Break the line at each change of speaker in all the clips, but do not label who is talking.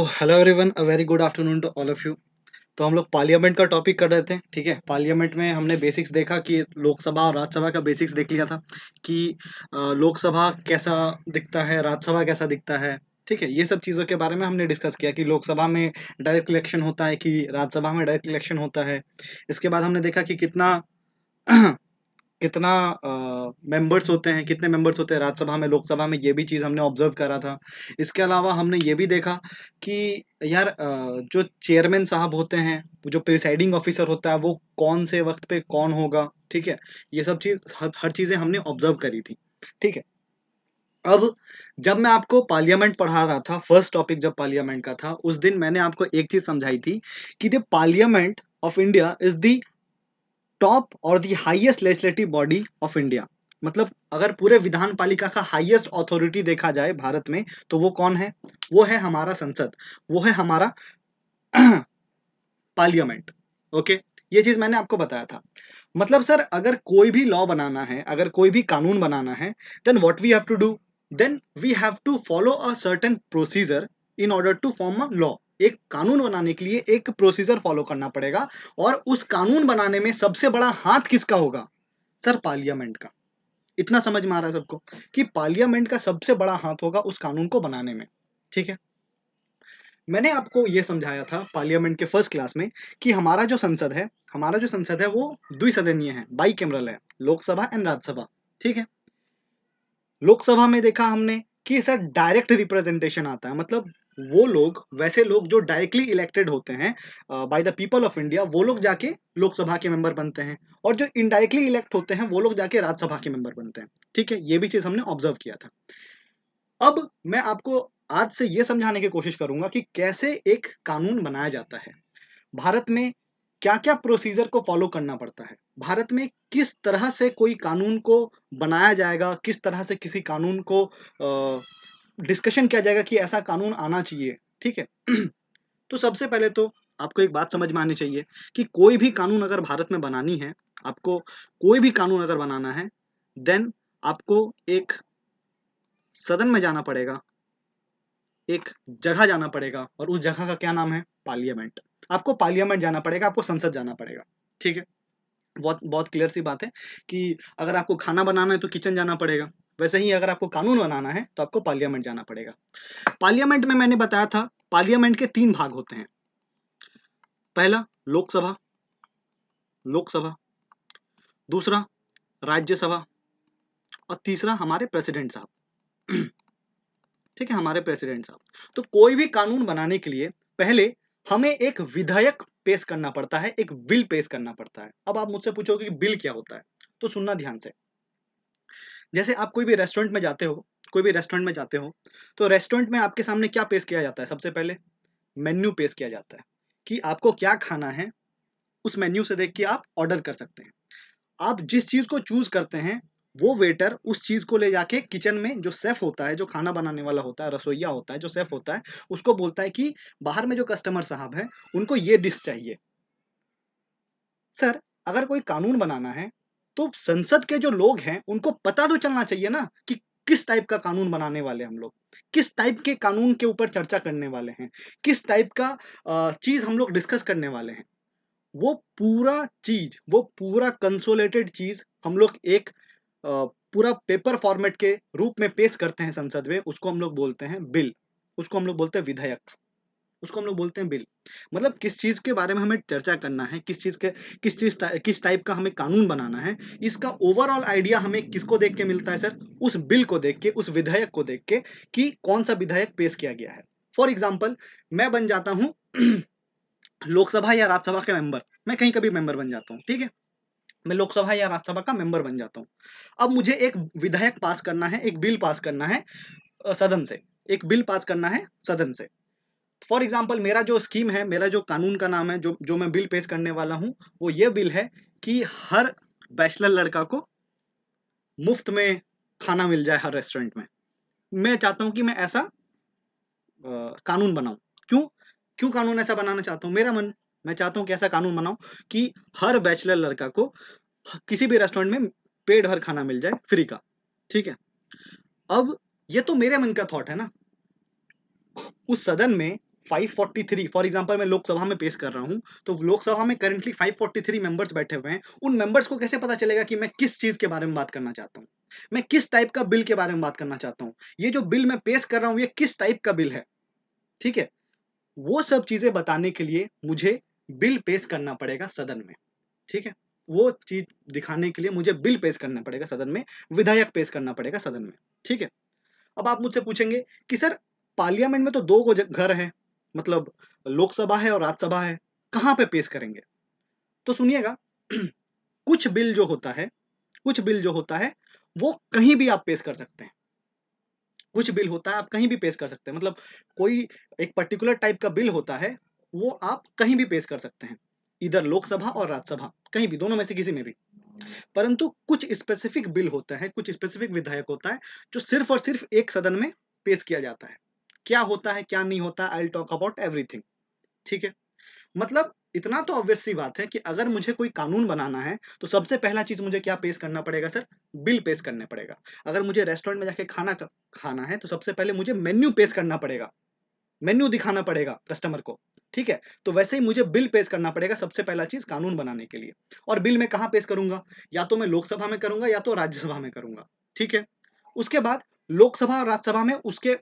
Hello everyone, a very good afternoon to all of you. तो हम लोग parliament का टॉपिक कर रहे थे। ठीक है, पार्लियामेंट में हमने बेसिक्स देखा कि लोकसभा और राज्यसभा का बेसिक्स देख लिया था कि लोकसभा कैसा दिखता है, राज्यसभा कैसा दिखता है। ठीक है, ये सब चीज़ों के बारे में हमने डिस्कस किया कि लोकसभा में डायरेक्ट इलेक्शन होता है कि राज्यसभा में डायरेक्ट इलेक्शन होता है। इसके बाद हमने देखा कि कितना कितना मेंबर्स होते हैं, कितने मेंबर्स होते हैं राज्यसभा में, लोकसभा में, ये भी चीज़ हमने ऑब्जर्व करा था। इसके अलावा हमने ये भी देखा कि यार जो चेयरमैन साहब होते हैं, जो प्रिसाइडिंग ऑफिसर होता है, वो कौन से वक्त पे कौन होगा। ठीक है, ये सब चीज़ हर चीज़ें हमने ऑब्जर्व करी थी। ठीक है, अब जब मैं आपको पार्लियामेंट पढ़ा रहा था, फर्स्ट टॉपिक जब पार्लियामेंट का था, उस दिन मैंने आपको एक चीज़ समझाई थी कि the parliament of India is the top और the highest legislative body of India. मतलब अगर पूरे विधान पालिका का हाईएस्ट अथॉरिटी देखा जाए भारत में, तो वो कौन है? वो है हमारा संसद, वो है हमारा पार्लियामेंट। ओके, ये चीज मैंने आपको बताया था। मतलब सर, अगर कोई भी लॉ बनाना है, अगर कोई भी कानून बनाना है, then what we have to do, then we have to follow a certain procedure in order to form a law. एक कानून बनाने के लिए एक प्रोसीजर फॉलो करना पड़ेगा, और उस कानून बनाने में सबसे बड़ा हाथ किसका होगा? सर, पार्लियामेंट का। इतना समझ में आ रहा है सबको कि पार्लियामेंट का सबसे बड़ा हाथ होगा उस कानून को बनाने में। ठीक है, मैंने आपको ये समझाया था पार्लियामेंट के फर्स्ट क्लास में कि हमारा जो संसद है वो द्विसदनीय है, बाई कैमरल है, लोकसभा एंड राज्यसभा। ठीक है, लोकसभा में देखा हमने कि सर डायरेक्ट रिप्रेजेंटेशन आता है। मतलब वो लोग, वैसे लोग जो डायरेक्टली इलेक्टेड होते हैं by the people of India, वो लोग जाके लोकसभा के मेंबर बनते हैं, और जो इनडायरेक्टली इलेक्ट होते हैं वो लोग जाके राज्यसभा के मेंबर बनते हैं। ठीक है, ये भी चीज हमने ऑब्जर्व किया था। अब मैं आपको आज से ये समझाने की कोशिश करूंगा कि कैसे एक कानून बनाया जाता है। भारत में क्या क्या प्रोसीजर को फॉलो करना पड़ता है, भारत में किस तरह से कोई कानून को बनाया जाएगा, किस तरह से किसी कानून को डिस्कशन किया जाएगा कि ऐसा कानून आना चाहिए। ठीक है, तो सबसे पहले तो आपको एक बात समझ में आनी चाहिए कि कोई भी कानून अगर भारत में बनानी है, आपको कोई भी कानून अगर बनाना है, देन आपको एक सदन में जाना पड़ेगा, एक जगह जाना पड़ेगा, और उस जगह का क्या नाम है? पार्लियामेंट। आपको पार्लियामेंट जाना पड़ेगा, आपको संसद जाना पड़ेगा। ठीक है, बहुत बहुत क्लियर सी बात है कि अगर आपको खाना बनाना है तो किचन जाना पड़ेगा, वैसे ही अगर आपको कानून बनाना है तो आपको पार्लियामेंट जाना पड़ेगा। पार्लियामेंट में मैंने बताया था, पार्लियामेंट के तीन भाग होते हैं। पहला लोकसभा, लोकसभा, दूसरा राज्यसभा, और तीसरा हमारे प्रेसिडेंट साहब। ठीक है, हमारे प्रेसिडेंट साहब। तो कोई भी कानून बनाने के लिए पहले हमें एक विधेयक पेश करना पड़ता है, एक बिल पेश करना पड़ता है। अब आप मुझसे पूछोगे कि बिल क्या होता है, तो सुनना ध्यान से। जैसे आप कोई भी रेस्टोरेंट में जाते हो, कोई भी रेस्टोरेंट में जाते हो, तो रेस्टोरेंट में आपके सामने क्या पेश किया जाता है? सबसे पहले मेन्यू पेश किया जाता है कि आपको क्या खाना है। उस मेन्यू से देख के आप ऑर्डर कर सकते हैं। आप जिस चीज को चूज करते हैं, वो वेटर उस चीज को ले जाके किचन में, जो शेफ होता है, जो खाना बनाने वाला होता है, रसोईया होता है, जो शेफ होता है, उसको बोलता है कि बाहर में जो कस्टमर साहब है, उनको ये डिश चाहिए। सर, अगर कोई कानून बनाना है, तो संसद के जो लोग हैं उनको पता तो चलना चाहिए ना कि किस टाइप का कानून बनाने वाले हम लोग, किस टाइप के कानून के ऊपर चर्चा करने वाले हैं, किस टाइप का चीज हम लोग डिस्कस करने वाले हैं। वो पूरा चीज, वो पूरा कंसोलेटेड चीज हम लोग एक पूरा पेपर फॉर्मेट के रूप में पेश करते हैं संसद में। उसको हम लोग बोलते हैं बिल, उसको हम लोग बोलते हैं विधेयक, उसको हम लोग बोलते हैं बिल। मतलब किस चीज के बारे में हमें चर्चा करना है, किस टाइप का हमें कानून बनाना है, इसका ओवरऑल आइडिया हमें किसको देख के मिलता है? सर, उस बिल को देख के, उस विधेयक को देख के कि कौन सा विधेयक पेश किया गया है। फॉर एग्जाम्पल, मैं बन जाता हूं लोकसभा या राज्यसभा के मेंबर, मैं कहीं कभी मेंबर बन जाता हूँ। ठीक है, मैं लोकसभा या राज्यसभा का मेंबर बन जाता हूँ। अब मुझे एक विधेयक पास करना है, एक बिल पास करना है सदन से, एक बिल पास करना है सदन से। फॉर एग्जाम्पल, मेरा जो स्कीम है, मेरा जो कानून का नाम है, जो जो मैं बिल पेश करने वाला हूँ, वो ये बिल है कि हर बैचलर लड़का को मुफ्त में खाना मिल जाए हर रेस्टोरेंट में। मैं चाहता हूँ कि मैं ऐसा कानून बनाऊं। क्यों? क्यों कानून ऐसा बनाना चाहता हूँ? मेरा मन, मैं चाहता हूँ कि ऐसा कानून बनाऊं कि हर बैचलर लड़का को किसी भी रेस्टोरेंट में पेट भर खाना मिल जाए, फ्री का। ठीक है, अब ये तो मेरे मन का थॉट है ना। उस सदन में 543, फॉर एग्जांपल मैं लोकसभा में पेश कर रहा हूं, तो लोकसभा में करंटली 543 मेंबर्स बैठे हुए हैं। उन मेंबर्स को कैसे पता चलेगा कि मैं किस चीज के बारे में बात करना चाहता हूं, मैं किस टाइप का बिल के बारे में बात करना चाहता हूं, ये जो बिल मैं पेश कर रहा हूं ये किस टाइप का बिल है। ठीक है, वो सब चीजें बताने के लिए मुझे बिल पेश करना पड़ेगा सदन में। ठीक है, वो चीज दिखाने के लिए मुझे बिल पेश करना पड़ेगा सदन में, विधायक पेश करना पड़ेगा सदन में। ठीक है, अब आप मुझसे पूछेंगे कि सर पार्लियामेंट में तो दो घर है, मतलब लोकसभा है और राज्यसभा है, कहां पे पेश करेंगे? तो सुनिएगा, कुछ बिल जो होता है, कुछ बिल जो होता है वो कहीं भी आप पेश कर सकते हैं। कुछ बिल होता है आप कहीं भी पेश कर सकते हैं, मतलब कोई एक पर्टिकुलर टाइप का बिल होता है वो आप कहीं भी पेश कर सकते हैं, इधर लोकसभा और राज्यसभा, कहीं भी, दोनों में से किसी में भी। परंतु कुछ स्पेसिफिक बिल होता है, कुछ स्पेसिफिक विधायक होता है जो सिर्फ और सिर्फ एक सदन में पेश किया जाता है। क्या होता है क्या नहीं होता, I will talk about everything. ठीक है, मतलब इतना तो ऑब्वियस सी बात है कि अगर मुझे कोई कानून बनाना है तो सबसे पहला चीज मुझे क्या पेश करना पड़ेगा सर? बिल पेश करने पड़ेगा। अगर मुझे रेस्टोरेंट में जाके खाना खाना है तो सबसे पहले मुझे मेन्यू पेश करना पड़ेगा, मेन्यू दिखाना पड़ेगा कस्टमर को। ठीक है, तो वैसे ही मुझे बिल पेश करना पड़ेगा सबसे पहला चीज कानून बनाने के लिए। और बिल मैं कहां पेश करूंगा? या तो मैं लोकसभा में करूंगा या तो राज्यसभा में करूंगा। ठीक है, उसके बाद लोकसभा और राज्यसभा में उसके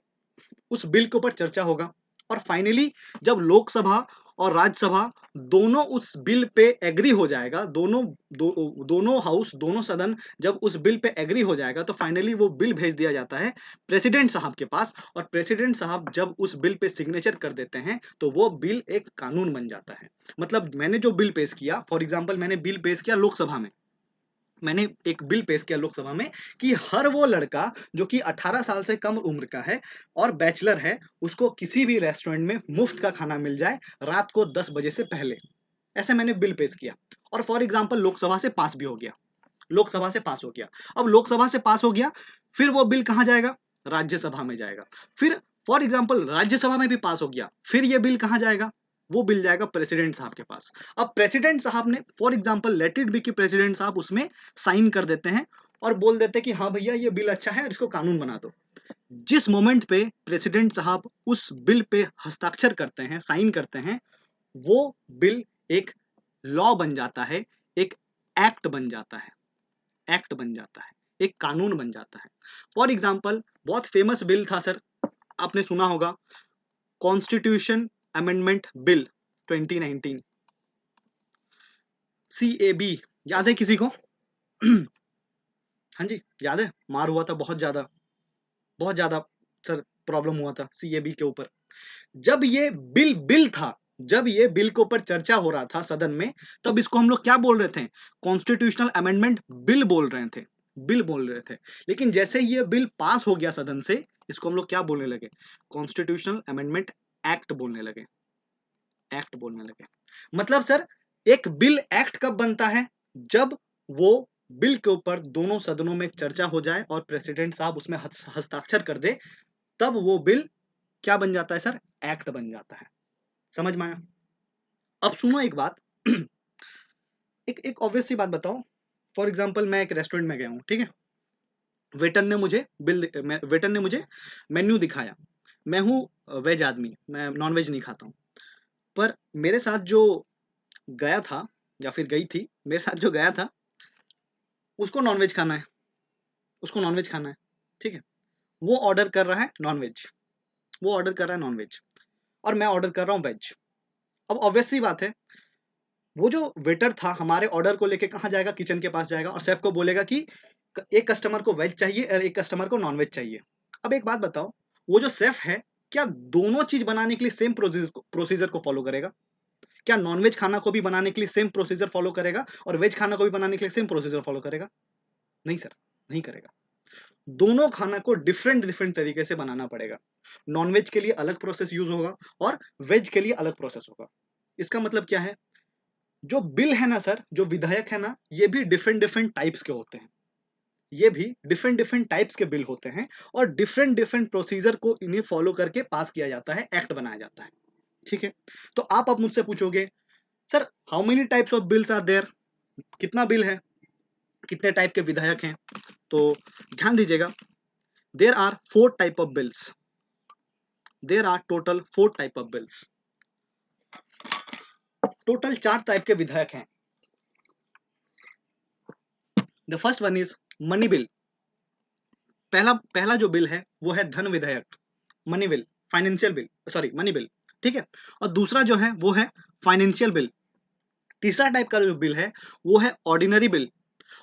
उस बिल के ऊपर चर्चा होगा, और फाइनली जब लोकसभा और राज्यसभा दोनों उस बिल पे एग्री हो जाएगा, दोनों हाउस, दोनों सदन जब उस बिल पे एग्री हो जाएगा तो फाइनली वो बिल भेज दिया जाता है प्रेसिडेंट साहब के पास, और प्रेसिडेंट साहब जब उस बिल पे सिग्नेचर कर देते हैं तो वो बिल एक कानून बन जाता है। मतलब मैंने जो बिल पेश किया, फॉर एग्जाम्पल मैंने बिल पेश किया लोकसभा में, मैंने एक बिल पेश किया लोकसभा में कि हर वो लड़का जो कि 18 साल से कम उम्र का है और बैचलर है, उसको किसी भी रेस्टोरेंट में मुफ्त का खाना मिल जाए रात को 10 बजे से पहले। ऐसे मैंने बिल पेश किया, और फॉर एग्जाम्पल लोकसभा से पास भी हो गया, लोकसभा से पास हो गया। अब लोकसभा से पास हो गया, फिर वो बिल कहां जाएगा? राज्यसभा में जाएगा। फिर फॉर एग्जाम्पल राज्यसभा में भी पास हो गया, फिर ये बिल कहां जाएगा? वो बिल जाएगा प्रेसिडेंट साहब के पास। अब प्रेसिडेंट साहब ने, for example let it be कि प्रेसिडेंट साहब उसमें साइन कर देते हैं और बोल देते हैं कि हाँ भैया ये बिल अच्छा है और इसको कानून बना दो। जिस मोमेंट पे प्रेसिडेंट साहब उस बिल पे हस्ताक्षर करते हैं, साइन करते हैं, वो बिल एक लॉ बन जाता है, एक एक्ट बन जाता है, एक्ट बन जाता है, एक कानून बन जाता है। फॉर एग्जाम्पल बहुत फेमस बिल था सर, आपने सुना होगा, कॉन्स्टिट्यूशन अमेंडमेंट बिल 2019, CAB, याद है किसी को? हाँ जी, याद है, मार हुआ था बहुत ज्यादा, बहुत ज्यादा सर प्रॉब्लम हुआ था CAB के ऊपर। जब ये बिल बिल था, जब ये बिल के ऊपर चर्चा हो रहा था सदन में, तब इसको हम लोग क्या बोल रहे थे? कॉन्स्टिट्यूशनल अमेंडमेंट बिल बोल रहे थे, बिल बोल रहे थे। लेकिन जैसे ये बिल पास हो गया सदन से, इसको हम लोग क्या बोलने लगे? कॉन्स्टिट्यूशनल अमेंडमेंट एक्ट बोलने लगे, एक्ट बोलने लगे। मतलब सर एक बिल एक्ट कब बनता है? जब वो बिल के ऊपर दोनों सदनों में चर्चा हो जाए और प्रेसिडेंट साहब उसमें हस्ताक्षर कर दे, तब वो बिल क्या बन जाता है सर? एक्ट बन जाता है। समझ में आया? अब सुनो एक बात, एक एक ऑब्वियस सी बात बताओ। फॉर एग्जांपल मैं एक रेस्टोरेंट में गया हूँ, ठीक है, वेटर ने मुझे मेन्यू दिखाया। मैं हूँ वेज आदमी, मैं नॉन वेज नहीं खाता हूँ, पर मेरे साथ जो गया था या फिर गई थी, मेरे साथ जो गया था उसको नॉन वेज खाना है, उसको नॉन वेज खाना है। ठीक है, वो ऑर्डर कर रहा है नॉन वेज, वो ऑर्डर कर रहा है नॉन वेज, और मैं ऑर्डर कर रहा हूँ वेज। अब ऑब्वियस सी बात है, वो जो वेटर था हमारे ऑर्डर को लेके कहाँ जाएगा? किचन के पास जाएगा और शेफ को बोलेगा कि एक कस्टमर को वेज चाहिए और एक कस्टमर को नॉन वेज चाहिए। अब एक बात बताओ, वो जो शेफ है क्या दोनों चीज बनाने के लिए सेम प्रोसीजर को फॉलो करेगा? क्या नॉन वेज खाना को भी बनाने के लिए सेम प्रोसीजर फॉलो करेगा और वेज खाना को भी बनाने के लिए सेम प्रोसीजर फॉलो करेगा? नहीं सर, नहीं करेगा। दोनों खाना को डिफरेंट डिफरेंट तरीके से बनाना पड़ेगा। नॉन वेज के लिए अलग प्रोसेस यूज होगा और वेज के लिए अलग प्रोसेस होगा। इसका मतलब क्या है? जो बिल है ना सर, जो विधायक है ना, ये भी डिफरेंट डिफरेंट टाइप्स के होते हैं, ये भी डिफरेंट डिफरेंट टाइप्स के बिल होते हैं, और डिफरेंट डिफरेंट प्रोसीजर को इन्हें फॉलो करके पास किया जाता है, एक्ट बनाया जाता है। ठीक है, तो आप अब मुझसे पूछोगे sir how many types of bills are there, कितना बिल है, कितने टाइप के विधायक हैं? तो ध्यान दीजिएगा, there are 4 type of bills, there are total 4 type of bills. Total 4 type के विधायक हैं। The first one is money bill. पहला पहला जो बिल है वो है धन विधेयक, money bill, financial bill, sorry money bill, ठीक है। और दूसरा जो है वो है फाइनेंशियल बिल। तीसरा टाइप का जो बिल है वो है ऑर्डिनरी बिल।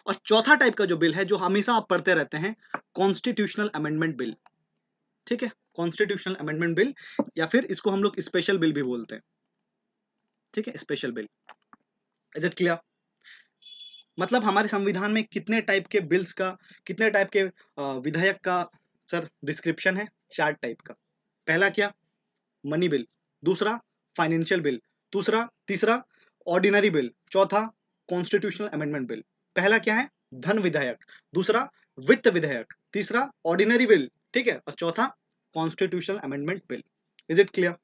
और चौथा टाइप का जो बिल है जो हमेशा आप पढ़ते रहते हैं, कॉन्स्टिट्यूशनल अमेंडमेंट बिल, ठीक है, कॉन्स्टिट्यूशनल अमेंडमेंट बिल, या फिर इसको हम लोग स्पेशल बिल भी बोलते हैं, ठीक है, special bill. Is it clear? मतलब हमारे संविधान में कितने टाइप के बिल्स का, कितने टाइप के विधायक का सर डिस्क्रिप्शन है? 4 टाइप का। पहला क्या? Money bill. दूसरा फाइनेंशियल बिल। दूसरा तीसरा ऑर्डिनरी बिल। चौथा कॉन्स्टिट्यूशनल अमेंडमेंट बिल। पहला क्या है? धन विधेयक। दूसरा वित्त विधेयक। तीसरा ऑर्डिनरी बिल, ठीक है, और चौथा constitutional amendment bill. Is it clear?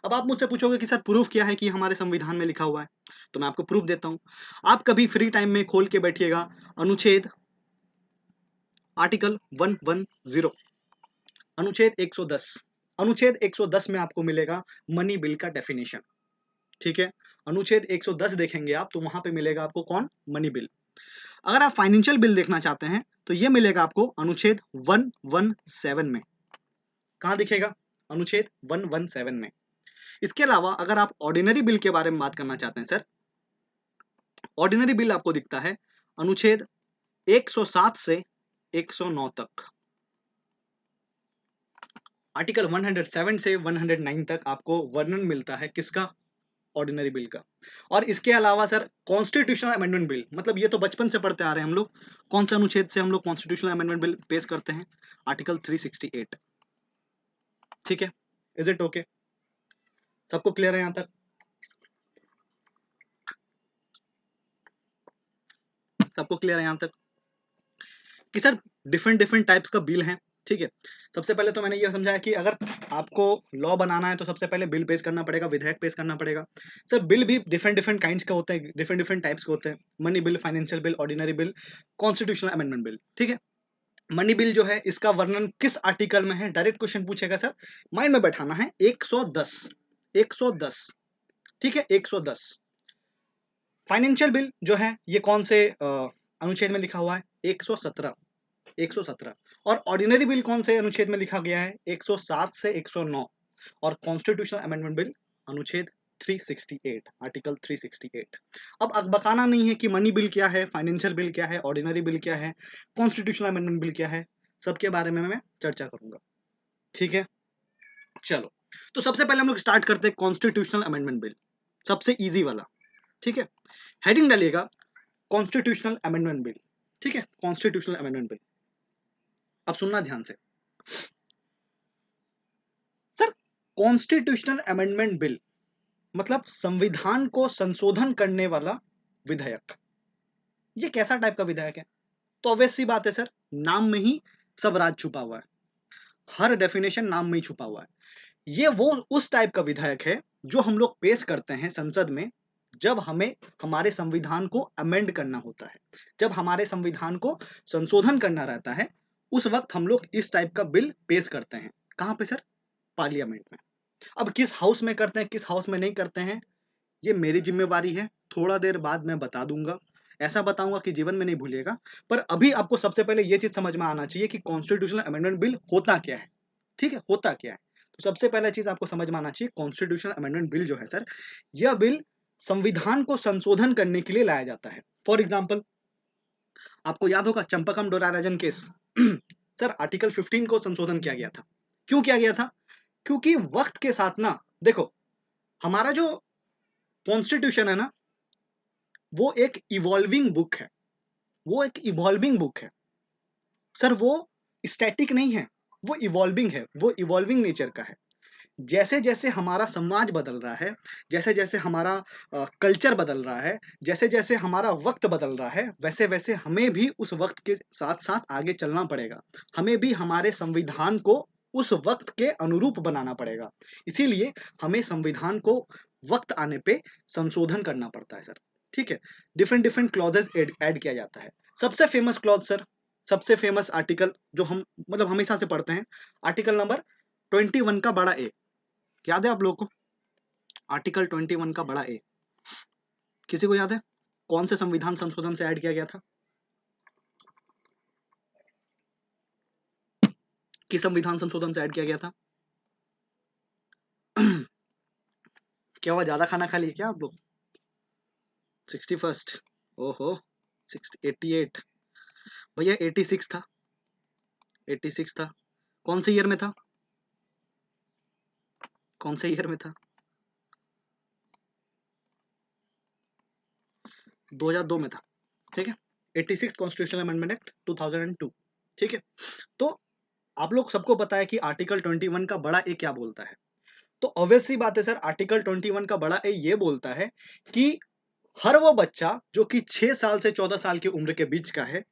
अब आप मुझसे पूछोगे कि सर प्रूफ क्या है कि हमारे संविधान में लिखा हुआ है, तो मैं आपको प्रूफ देता हूं। आप कभी फ्री टाइम में खोल के बैठिएगा अनुच्छेद आर्टिकल 110, अनुच्छेद 110, अनुच्छेद 110 में आपको मिलेगा मनी बिल का डेफिनेशन, ठीक है। अनुच्छेद 110 देखेंगे आप तो वहां पे मिलेगा आपको कौन? Money bill. अगर आप फाइनेंशियल बिल देखना चाहते हैं तो ये मिलेगा आपको अनुच्छेद 117 में। कहां दिखेगा? अनुच्छेद 117 में। इसके अलावा अगर आप ऑर्डिनरी बिल के बारे में बात करना चाहते हैं सर, ऑर्डिनरी बिल आपको दिखता है अनुच्छेद 107 से 109 तक। आर्टिकल 107 से 109 तक आपको वर्णन मिलता है किसका? ऑर्डिनरी बिल का। और इसके अलावा सर कॉन्स्टिट्यूशनल अमेंडमेंट बिल, मतलब ये तो बचपन से पढ़ते आ रहे हैं हम लोग। कौन सा अनुच्छेद से हम लोग कॉन्स्टिट्यूशनल अमेंडमेंट बिल पेश करते हैं? आर्टिकल 368, ठीक है। Is it okay? सबको क्लियर है यहां तक? सबको क्लियर है यहां तक कि सर डिफरेंट डिफरेंट टाइप्स का बिल है, ठीक है। सबसे पहले तो मैंने ये समझाया कि अगर आपको लॉ बनाना है तो सबसे पहले बिल पेश करना पड़ेगा, विधेयक पेश करना पड़ेगा। सर बिल भी डिफरेंट डिफरेंट काइंड्स के होते हैं, डिफरेंट डिफरेंट टाइप्स के होते हैं। Money bill, financial bill, ordinary bill, constitutional amendment bill, ठीक है। मनी बिल जो है इसका वर्णन किस आर्टिकल में है? डायरेक्ट क्वेश्चन पूछेगा सर, माइंड में बैठाना है। 110, 110, ठीक है, 110। फाइनेंशियल बिल जो है ये कौन से अनुच्छेद में लिखा हुआ है? 117, 117। और ऑर्डिनरी बिल कौन से अनुच्छेद में लिखा गया है? 107 से 109। और कॉन्स्टिट्यूशनल अमेंडमेंट बिल अनुच्छेद 368, आर्टिकल 368। अब बताना नहीं है कि मनी बिल क्या है, फाइनेंशियल बिल क्या है, ऑर्डिनरी बिल क्या है, कॉन्स्टिट्यूशनल अमेंडमेंट बिल क्या है, सबके बारे में मैं चर्चा करूंगा, ठीक है। चलो, तो सबसे पहले हम लोग स्टार्ट करते हैं कॉन्स्टिट्यूशनल अमेंडमेंट बिल, सबसे इजी वाला, ठीक है। हेडिंग डालिएगा कॉन्स्टिट्यूशनल अमेंडमेंट बिल, ठीक है, कॉन्स्टिट्यूशनल अमेंडमेंट बिल। अब सुनना ध्यान से सर, कॉन्स्टिट्यूशनल अमेंडमेंट बिल मतलब संविधान को संशोधन करने वाला विधेयक। ये कैसा टाइप का विधेयक है? तो ऑब्वियस सी बात है सर, नाम में ही सब राज छुपा हुआ है, हर डेफिनेशन नाम में ही छुपा हुआ है। ये वो उस टाइप का विधेयक है जो हम लोग पेश करते हैं संसद में जब हमें हमारे संविधान को अमेंड करना होता है, जब हमारे संविधान को संशोधन करना रहता है, उस वक्त हम लोग इस टाइप का बिल पेश करते हैं। कहां पे सर? पार्लियामेंट में। अब किस हाउस में करते हैं, किस हाउस में नहीं करते हैं, ये मेरी जिम्मेवारी है, थोड़ा देर बाद मैं बता दूंगा। ऐसा बताऊंगा कि जीवन में नहीं भूलिएगा। पर अभी आपको सबसे पहले ये चीज समझ में आना चाहिए कि कॉन्स्टिट्यूशनल अमेंडमेंट बिल होता क्या है, ठीक है, होता क्या है। तो सबसे पहला चीज आपको समझ में आना चाहिए, कॉन्स्टिट्यूशनल अमेंडमेंट बिल जो है सर, यह बिल संविधान को संशोधन करने के लिए लाया जाता है। फॉर एग्जाम्पल, आपको याद होगा चंपाकम डोराराजन केस सर आर्टिकल 15 को संशोधन किया गया था। क्यों किया गया था? क्योंकि वक्त के साथ ना, देखो, हमारा जो कॉन्स्टिट्यूशन है ना, वो एक इवॉल्विंग बुक है, वो एक इवॉल्विंग बुक है सर, वो स्टैटिक नहीं है, वो इवॉल्विंग है, वो इवॉल्विंग नेचर का है। जैसे जैसे हमारा समाज बदल रहा है, जैसे जैसे हमारा कल्चर बदल रहा है, जैसे जैसे हमारा वक्त बदल रहा है, वैसे वैसे हमें भी उस वक्त के साथ साथ आगे चलना पड़ेगा। हमें भी हमारे संविधान को उस वक्त के अनुरूप बनाना पड़ेगा। इसीलिए हमें संविधान को वक्त आने पे संशोधन करना पड़ता है सर, ठीक है। डिफरेंट डिफरेंट क्लॉजेस ऐड किया जाता है। सबसे फेमस क्लॉज सर, सबसे फेमस आर्टिकल जो हम मतलब हमेशा से पढ़ते हैं, आर्टिकल नंबर 21 का बड़ा ए, याद है आप लोगों को? आर्टिकल 21 का बड़ा ए किसी को याद है? कौन से संविधान संशोधन से ऐड किया गया था? किस संविधान संशोधन से ऐड किया गया था? क्या हुआ, ज्यादा खाना खा लिए क्या आप लोग? 61st? ओहो, 88 भैया, 86 था, 86 था। कौन से ईयर में था? कौन से ईयर में था? 2002 में था, ठीक है। 86 कॉन्स्टिट्यूशनल अमेंडमेंट एक्ट 2002, ठीक है। तो आप लोग सबको पता है कि आर्टिकल 21 का बड़ा ए क्या बोलता है। तो ऑब्वियस सी बात है सर, आर्टिकल 21 का बड़ा ए ये बोलता है कि हर वो बच्चा जो कि 6 साल से 14 साल की उम्र के बीच का है,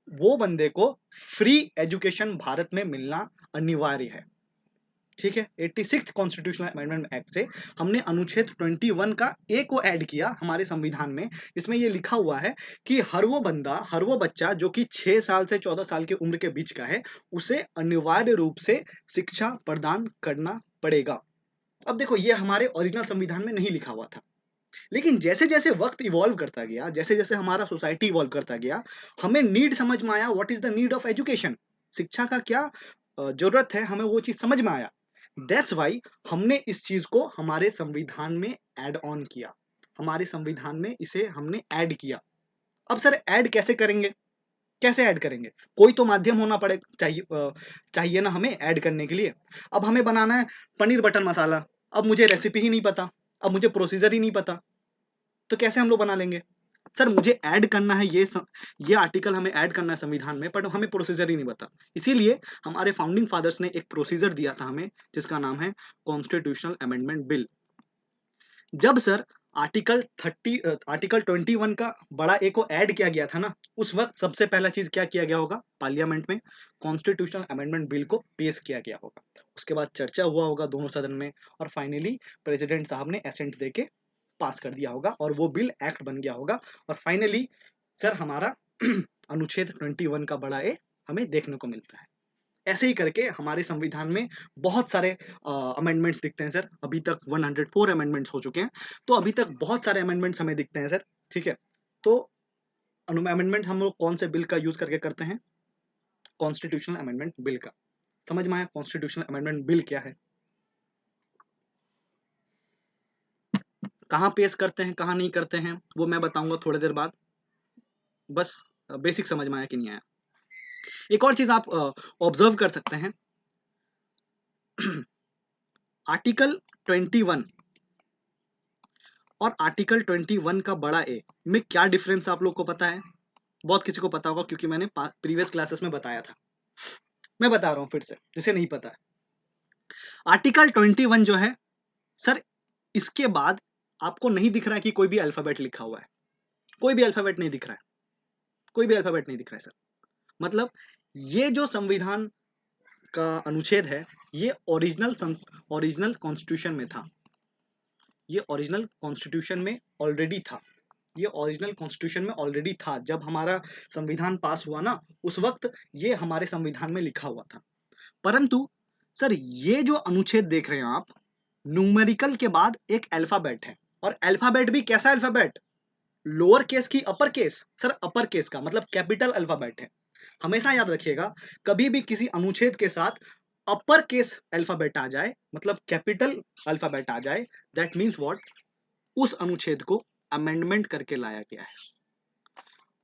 वो बंदे को फ्री एजुकेशन भारत में मिलना अनिवार्य है, ठीक है। 86 कॉन्स्टिट्यूशनल अमेंडमेंट एक्ट से हमने अनुच्छेद 21 का ए को ऐड किया हमारे संविधान में। इसमें ये लिखा हुआ है कि हर वो बच्चा जो कि 6 साल से 14 साल की उम्र के बीच का है, उसे अनिवार्य रूप से शिक्षा प्रदान करना पड़ेगा। अब देखो, ये हमारे ओरिजिनल संविधान में नहीं लिखा हुआ था, लेकिन जैसे जैसे वक्त इवॉल्व करता गया, जैसे जैसे हमारा सोसाइटी इवॉल्व करता गया, हमें नीड समझ में आया, what is the need of education, शिक्षा का क्या जरूरत है, हमें वो चीज समझ में आया। दैट्स वाई हमने इस चीज को हमारे संविधान में ऐड ऑन किया, हमारे संविधान में इसे हमने ऐड किया। अब सर ऐड कैसे करेंगे? कैसे ऐड करेंगे? कोई तो माध्यम होना पड़े चाहिए, चाहिए ना हमें ऐड करने के लिए। अब हमें बनाना है पनीर बटर मसाला, अब मुझे रेसिपी ही नहीं पता, अब मुझे प्रोसीजर ही नहीं पता, तो कैसे हम लोग बना लेंगे? सर मुझे ऐड करना है, ये आर्टिकल हमें ऐड करना है संविधान में, पर हमें प्रोसीजर ही नहीं पता। इसीलिए हमारे फाउंडिंग फादर्स ने एक प्रोसीजर दिया था हमें, जिसका नाम है कॉन्स्टिट्यूशनल अमेंडमेंट बिल। जब सर आर्टिकल 21 का बड़ा ए को ऐड किया गया था ना, उस वक्त सबसे पहला चीज क्या किया गया होगा? पार्लियामेंट में कॉन्स्टिट्यूशनल अमेंडमेंट बिल को पेश किया गया होगा, उसके बाद चर्चा हुआ होगा दोनों सदन में, और फाइनली प्रेसिडेंट साहब ने एसेंट देके पास कर दिया होगा, और वो बिल एक्ट बन गया होगा। और फाइनली सर हमारा अनुच्छेद 21 का बड़ा ए हमें देखने को मिलता है। ऐसे ही करके हमारे संविधान में बहुत सारे अमेंडमेंट्स दिखते हैं सर। अभी तक 104 अमेंडमेंट्स हो चुके हैं, तो अभी तक बहुत सारे अमेंडमेंट्स हमें दिखते हैं सर, ठीक है। तो अमेंडमेंट हम लोग कौन से बिल का यूज करके करते हैं? कॉन्स्टिट्यूशनल अमेंडमेंट बिल का। समझ में आया कॉन्स्टिट्यूशनल अमेंडमेंट बिल क्या है? कहाँ पेश करते हैं, कहाँ नहीं करते हैं, वो मैं बताऊंगा थोड़ी देर बाद। बस बेसिक समझ में आया कि नहीं आया? एक और चीज आप ऑब्जर्व कर सकते हैं, आर्टिकल 21 और आर्टिकल 21 का बड़ा ए में क्या डिफरेंस आप लोग को पता है? बहुत किसी को पता होगा, क्योंकि मैंने प्रीवियस क्लासेस में बताया था। मैं बता रहा हूं फिर से, जिसे नहीं पता है। आर्टिकल 21 जो है सर, इसके बाद आपको नहीं दिख रहा है कि कोई भी अल्फाबेट लिखा हुआ है, कोई भी अल्फाबेट नहीं दिख रहा है, कोई भी अल्फाबेट नहीं दिख रहा है सर। मतलब ये जो संविधान का अनुच्छेद है, ये ओरिजिनल कॉन्स्टिट्यूशन में था, ये ओरिजिनल कॉन्स्टिट्यूशन में ऑलरेडी था, ये ओरिजिनल कॉन्स्टिट्यूशन में ऑलरेडी था। जब हमारा संविधान पास हुआ ना, उस वक्त ये हमारे संविधान में लिखा हुआ था। परंतु सर ये जो अनुच्छेद देख रहे हैं आप, न्यूमेरिकल के बाद एक अल्फाबेट है, और अल्फाबेट भी कैसा अल्फाबेट? लोअर केस की upper case? Sir upper case का मतलब कैपिटल अल्फाबेट है। हमेशा याद रखिएगा, कभी भी किसी अनुच्छेद के साथ अपर केस अल्फाबेट आ जाए, मतलब कैपिटल अल्फाबेट आ जाए, दैट मीन्स व्हाट? उस अनुच्छेद को अमेंडमेंट करके लाया गया है,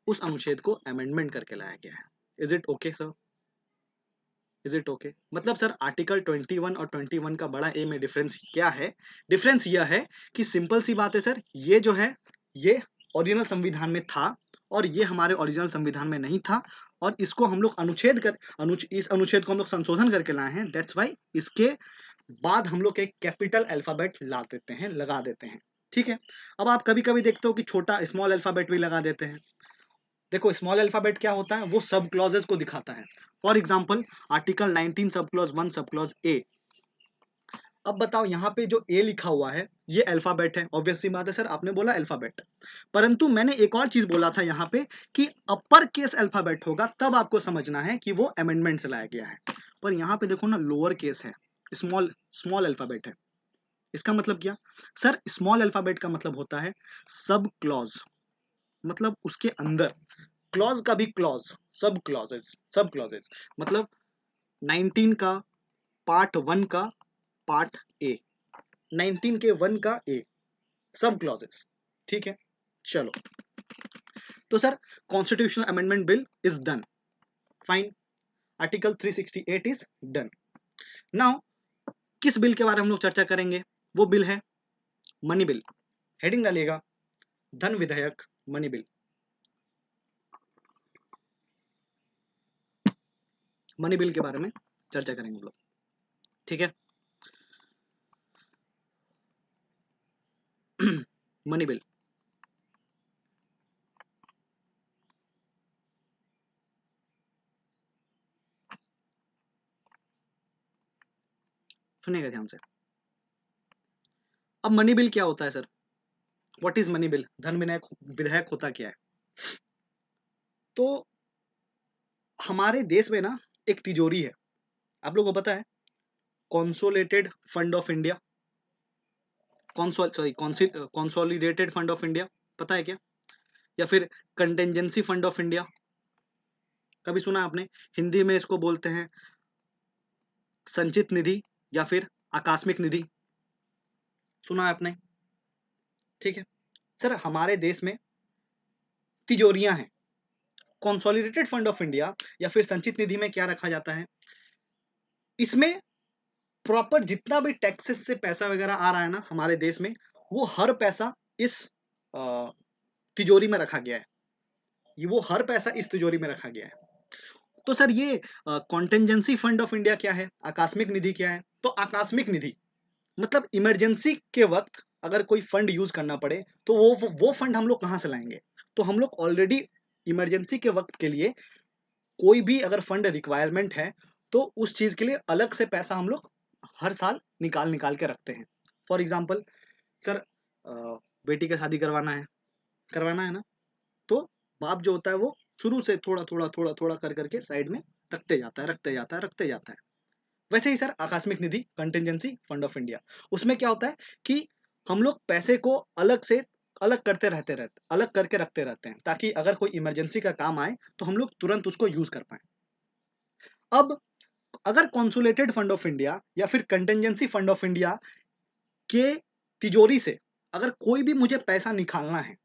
उस अनुच्छेद को अमेंडमेंट करके लाया गया है। Is it okay sir? Is it okay? मतलब सर आर्टिकल 21 और 21 का बड़ा ए में डिफरेंस क्या है? डिफरेंस यह है कि सिंपल सी बात है सर, ये जो है ये ओरिजिनल संविधान में था, और ये हमारे ओरिजिनल संविधान में नहीं था, और इसको हम लोग इस अनुच्छेद को हम लोग संशोधन करके लाए हैं। दैट्स वाई इसके बाद हम लोग एक कैपिटल अल्फाबेट ला देते हैं, लगा देते हैं, ठीक है। अब आप कभी कभी देखते हो कि छोटा स्मॉल अल्फाबेट भी लगा देते हैं। देखो स्मॉल अल्फाबेट क्या होता है, वो सब क्लॉजेस को दिखाता है। For example article 19 sub clause 1 sub clause A. अब बताओ यहाँ पे जो ए लिखा हुआ है, ये अल्फाबेट है, ऑब्वियस सी बात है सर, आपने बोला अल्फाबेट। परंतु मैंने एक और चीज बोला था यहाँ पे कि अपर केस अल्फाबेट होगा, तब आपको समझना है कि वो अमेंडमेंट से लाया गया है। पर यहाँ पे देखो ना, लोअर केस है, स्मॉल स्मॉल अल्फाबेट है। इसका मतलब क्या सर? स्मॉल अल्फाबेट का मतलब होता है सब क्लॉज, मतलब उसके अंदर क्लॉज का भी क्लॉज, सब क्लॉजेस मतलब 19 का पार्ट 1 का पार्ट ए, 19 के 1 का ए, सब क्लॉजेस। ठीक है, चलो। तो sir constitutional amendment bill is done, fine, article 368 is done. Now किस बिल के बारे में हम लोग चर्चा करेंगे? वो बिल है मनी बिल। हेडिंग डालिएगा धन विधेयक मनी बिल। मनी बिल के बारे में चर्चा करेंगे हम लोग, ठीक है। मनी बिल, सुनिएगा ध्यान से। अब मनी बिल क्या होता है sir? What is money bill? धन विनायक विधायक होता क्या है? तो हमारे देश में ना एक तिजोरी है, आप लोगों को पता है, consolidated fund of India, consolidated fund of India, पता है क्या? या फिर कंटेंजेंसी फंड ऑफ इंडिया, कभी सुना आपने? हिंदी में इसको बोलते हैं संचित निधि या फिर आकस्मिक निधि, सुना है आपने? ठीक है सर, हमारे देश में तिजोरियां हैं। कंसोलिडेटेड फंड ऑफ इंडिया या फिर संचित निधि में क्या रखा जाता है? इसमें प्रॉपर जितना भी टैक्सेस से पैसा वगैरह आ रहा है ना हमारे देश में, वो हर पैसा इस तिजोरी में रखा गया है। ये वो हर पैसा इस तिजोरी में रखा गया है। तो सर ये कॉन्टेंजेंसी फंड ऑफ इंडिया क्या है? आकस्मिक निधि क्या है? तो आकस्मिक निधि मतलब इमरजेंसी के वक्त अगर कोई फंड यूज करना पड़े तो वो फंड हम लोग कहाँ से लाएंगे? तो हम लोग ऑलरेडी इमरजेंसी के वक्त के लिए कोई भी अगर फंड रिक्वायरमेंट है तो उस चीज के लिए अलग से पैसा हम लोग हर साल निकाल निकाल के रखते हैं। फॉर एग्जाम्पल सर, बेटी का शादी करवाना है ना, तो बाप जो होता है वो शुरू से थोड़ा थोड़ा थोड़ा थोड़ा कर करके साइड में रखते जाता है। वैसे ही सर आकस्मिक निधि कंटिजेंसी फंड ऑफ इंडिया, उसमें क्या होता है कि हम लोग पैसे को अलग करके रखते रहते हैं ताकि अगर कोई इमरजेंसी का काम आए तो हम लोग तुरंत उसको यूज कर पाए। अब अगर कॉन्सुलेटेड फंड ऑफ इंडिया या फिर कंटिजेंसी फंड ऑफ इंडिया के तिजोरी से अगर कोई भी मुझे पैसा निकालना है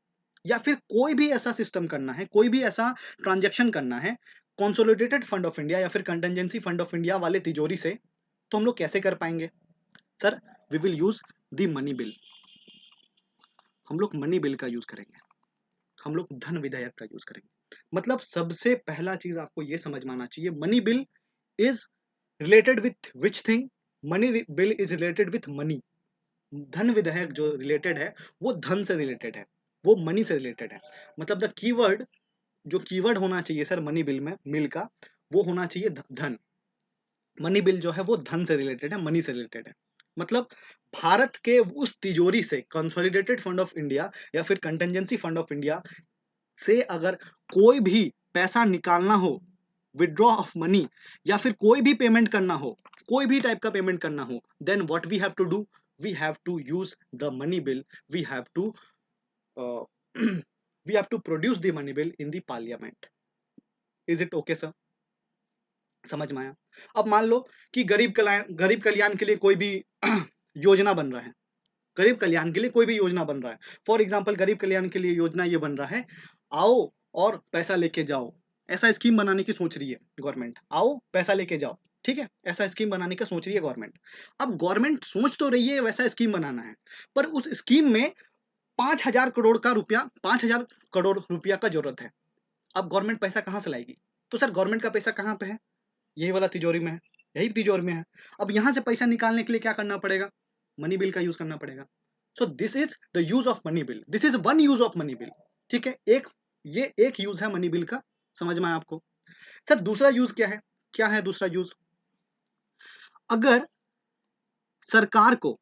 या फिर कोई भी ऐसा सिस्टम करना है, कोई भी ऐसा ट्रांजैक्शन करना है कंसोलिडेटेड फंड ऑफ इंडिया या फिर कंटिजेंसी फंड ऑफ इंडिया वाले तिजोरी से, तो हम लोग कैसे कर पाएंगे? Sir we will use the money bill. हम लोग मनी बिल का यूज करेंगे, हम लोग धन विधेयक का यूज करेंगे। मतलब सबसे पहला चीज आपको यह समझ में आना चाहिए, money bill is related with which thing? Money bill is related with money. धन विधेयक जो रिलेटेड है वो धन से रिलेटेड है, वो मनी से रिलेटेड है। मतलब द कीवर्ड, जो कीवर्ड होना चाहिए सर मनी बिल में, मिल का, वो होना चाहिए धन। मनी बिल जो है वो धन से रिलेटेड है, मनी से रिलेटेड है। मतलब भारत के उस तिजोरी से, कंसोलिडेटेड फंड ऑफ इंडिया या फिर कंटेंजेंसी फंड ऑफ इंडिया से अगर कोई भी पैसा निकालना हो, विड्रॉ ऑफ मनी, या फिर कोई भी पेमेंट करना हो, कोई भी टाइप का पेमेंट करना हो, then what we have to do? We have to use the money bill, we have to we have to produce the money bill in the parliament. Is it okay sir? समझ में आया? अब मान लो कि गरीब कल्याण के लिए कोई भी योजना बन रहा है, गरीब कल्याण के लिए कोई भी योजना बन रहा है। फॉर एग्जाम्पल गरीब कल्याण के लिए योजना ये बन रहा है, आओ और पैसा लेके जाओ, ऐसा स्कीम बनाने की सोच रही है गवर्नमेंट। आओ पैसा लेके जाओ, ठीक है, ऐसा स्कीम बनाने का सोच रही है गवर्नमेंट। अब गवर्नमेंट सोच तो रही है वैसा स्कीम बनाना है, पर उस स्कीम में 5,000 करोड़ रुपया का जरूरत है। अब गवर्नमेंट पैसा कहाँ से लाएगी? तो सर गवर्नमेंट का पैसा कहाँ पे है? यही वाला तिजोरी में है, यही तिजोरी में है। अब यहाँ से पैसा निकालने के लिए क्या करना पड़ेगा? मनी बिल का यूज करना पड़ेगा। So this is the use of money bill, this is one use of money bill. ठीक है, ये एक यूज है मनी बिल का, समझ में आया आपको? सर दूसरा यूज क्या है? क्या है दूसरा यूज? अगर सरकार को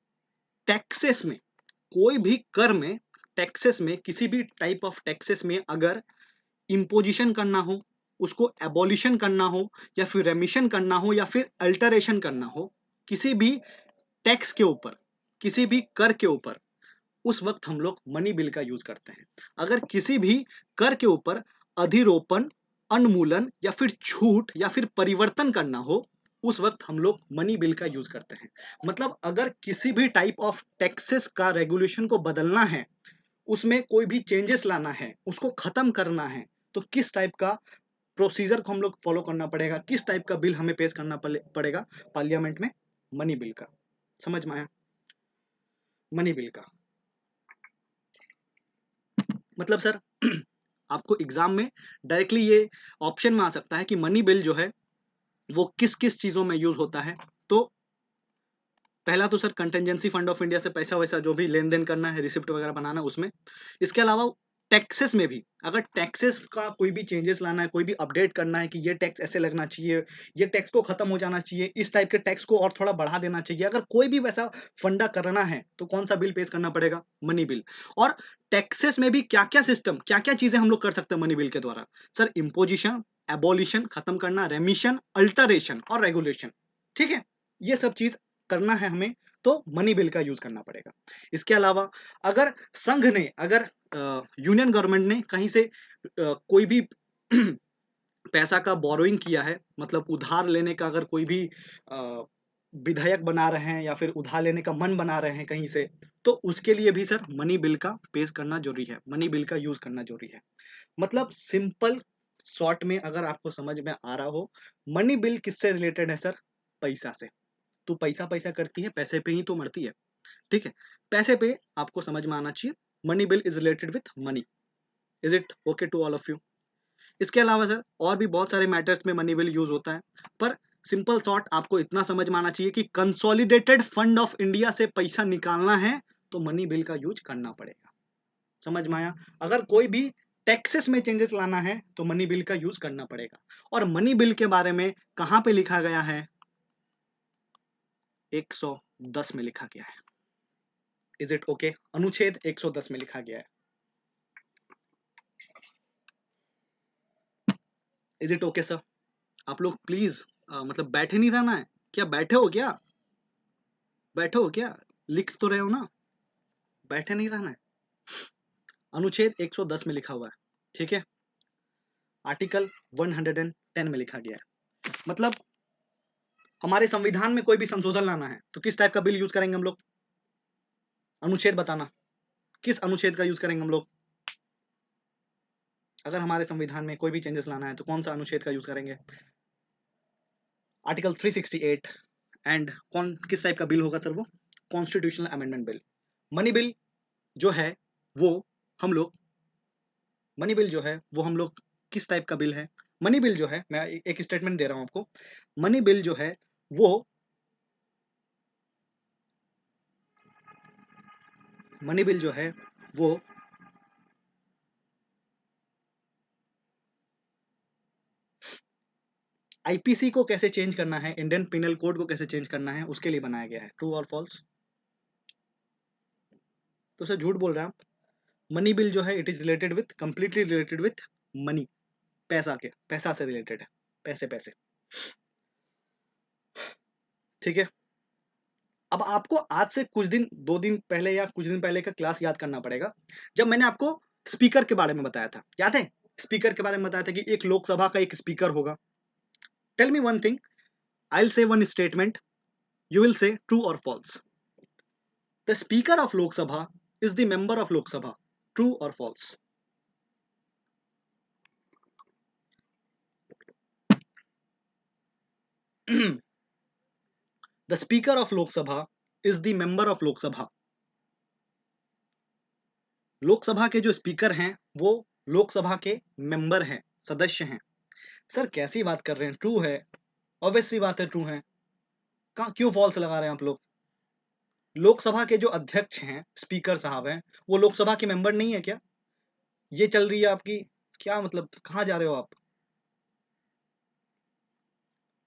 टैक्सेस में, कोई भी कर में, टैक्सेस में, किसी भी टाइप ऑफ टैक्सेस में अगर इम्पोजिशन करना हो, उसको एबॉलिशन करना हो, या फिर रेमिशन करना हो, या फिर अल्टरेशन करना हो, किसी भी टैक्स के ऊपर, किसी भी कर के ऊपर, उस वक्त हम लोग मनी बिल का यूज करते हैं। अगर किसी भी कर के ऊपर अधिरोपण, उन्मूलन या फिर छूट या फिर परिवर्तन करना हो, उस वक्त हम लोग मनी बिल का यूज करते हैं। मतलब अगर किसी भी टाइप ऑफ टैक्सेस का रेगुलेशन को बदलना है, उसमें कोई भी चेंजेस लाना है, उसको खत्म करना है, तो किस टाइप का प्रोसीजर को हम लोग फॉलो करना पड़ेगा, किस टाइप का बिल हमें पेश करना पड़ेगा पार्लियामेंट में? मनी बिल का। समझ में आया? मनी बिल का मतलब सर आपको एग्जाम में डायरेक्टली ये ऑप्शन में आ सकता है कि मनी बिल जो है वो किस किस चीजों में यूज होता है। तो पहला तो sir contingency fund of India से पैसा वैसा जो भी लेन देन करना है, रिसिप्ट वगैरह बनाना उसमें। इसके अलावा टैक्सेस में भी, अगर टैक्सेस का कोई भी चेंजेस लाना है, कोई भी अपडेट करना है कि ये टैक्स ऐसे लगना चाहिए, ये टैक्स को खत्म हो जाना चाहिए, इस टाइप के टैक्स को और थोड़ा बढ़ा देना चाहिए, अगर कोई भी वैसा फंडा करना है तो कौन सा बिल पेश करना पड़ेगा? Money bill. और टैक्सेस में भी क्या क्या सिस्टम, क्या क्या चीजें हम लोग कर सकते हैं मनी बिल के द्वारा? सर इम्पोजिशन, एबोलिशन खत्म करना, रेमिशन, अल्टरेशन और रेगुलेशन। ठीक है, ये सब चीज करना है हमें, तो मनी बिल का यूज करना पड़ेगा। इसके अलावा अगर संघ ने, अगर यूनियन गवर्नमेंट ने कहीं से कोई भी पैसा का बोरोइंग किया है, मतलब उधार लेने का अगर कोई भी अ, विधेयक बना रहे हैं या फिर उधार लेने का मन बना रहे हैं कहीं से, तो उसके लिए भी सर मनी बिल का पेश करना जरूरी है, मनी बिल का यूज करना जरूरी है। मतलब सिंपल शॉर्ट में अगर आपको समझ में आ रहा हो, मनी बिल किससे रिलेटेड है सर? पैसा से। तू पैसा पैसा करती है, पैसे पे ही तो मरती है। ठीक है, पैसे पे आपको समझ में आना चाहिए। Money bill is related with money. Is it okay to all of you? इसके अलावा सर और भी बहुत सारे मैटर्स में मनी बिल यूज होता है, पर सिंपल शॉर्ट आपको इतना समझ में आना चाहिए कि कंसोलिडेटेड फंड ऑफ इंडिया से पैसा निकालना है तो मनी बिल का यूज करना पड़ेगा। समझ में आया? अगर कोई भी टैक्सेस में चेंजेस लाना है तो मनी बिल का यूज करना पड़ेगा। और मनी बिल के बारे में कहां पे लिखा गया है? 110 में लिखा गया है। Is it okay? अनुच्छेद 110 में लिखा गया है। Is it okay sir? आप लोग प्लीज मतलब बैठे नहीं रहना है क्या? बैठे हो क्या? बैठे हो क्या? लिख तो रहे हो ना? बैठे नहीं रहना है। अनुच्छेद 110 में लिखा हुआ है। ठीक है, आर्टिकल 110 में लिखा गया है। मतलब हमारे संविधान में कोई भी संशोधन लाना है तो किस टाइप का बिल यूज करेंगे हम लोग? अनुच्छेद बताना, किस अनुच्छेद का यूज करेंगे हम लोग? अगर हमारे संविधान में कोई भी चेंजेस लाना है तो कौन सा अनुच्छेद का यूज करेंगे? आर्टिकल 368। एंड कौन किस टाइप का बिल होगा सर? वो constitutional amendment bill. Money bill जो है वो हम लोग, मनी बिल जो है वो हम लोग किस टाइप का बिल है? मनी बिल जो है, मैं एक स्टेटमेंट दे रहा हूं आपको। मनी बिल जो है वो, मनी बिल जो है वो आईपीसी को कैसे चेंज करना है, इंडियन पिनल कोड को कैसे चेंज करना है, उसके लिए बनाया गया है। ट्रू और फॉल्स? तो सर झूठ बोल रहे हैं आप। मनी बिल जो है it is related with, completely related with money, पैसा के, पैसा से रिलेटेड है, पैसे पैसे। ठीक है, अब आपको आज से कुछ दिन, 2 दिन पहले या कुछ दिन पहले का क्लास याद करना पड़ेगा, जब मैंने आपको स्पीकर के बारे में बताया था। याद है? स्पीकर के बारे में बताया था कि एक लोकसभा का एक स्पीकर होगा। Tell me one thing, I will say one statement, you will say true और false. The speaker of Lok Sabha is the member of Lok Sabha. True और false? The speaker of Lok Sabha is the member of Lok Sabha. Lok Sabha के जो speaker हैं वो लोकसभा के member हैं, सदस्य हैं। सर कैसी बात कर रहे हैं? ट्रू है, ऑब्वियस सी बात है ट्रू है। कहाँ क्यों फॉल्स लगा रहे हैं आप लोग? लोकसभा के जो अध्यक्ष हैं, स्पीकर साहब हैं, वो लोकसभा के मेंबर नहीं है क्या? ये चल रही है आपकी, क्या मतलब कहाँ जा रहे हो आप?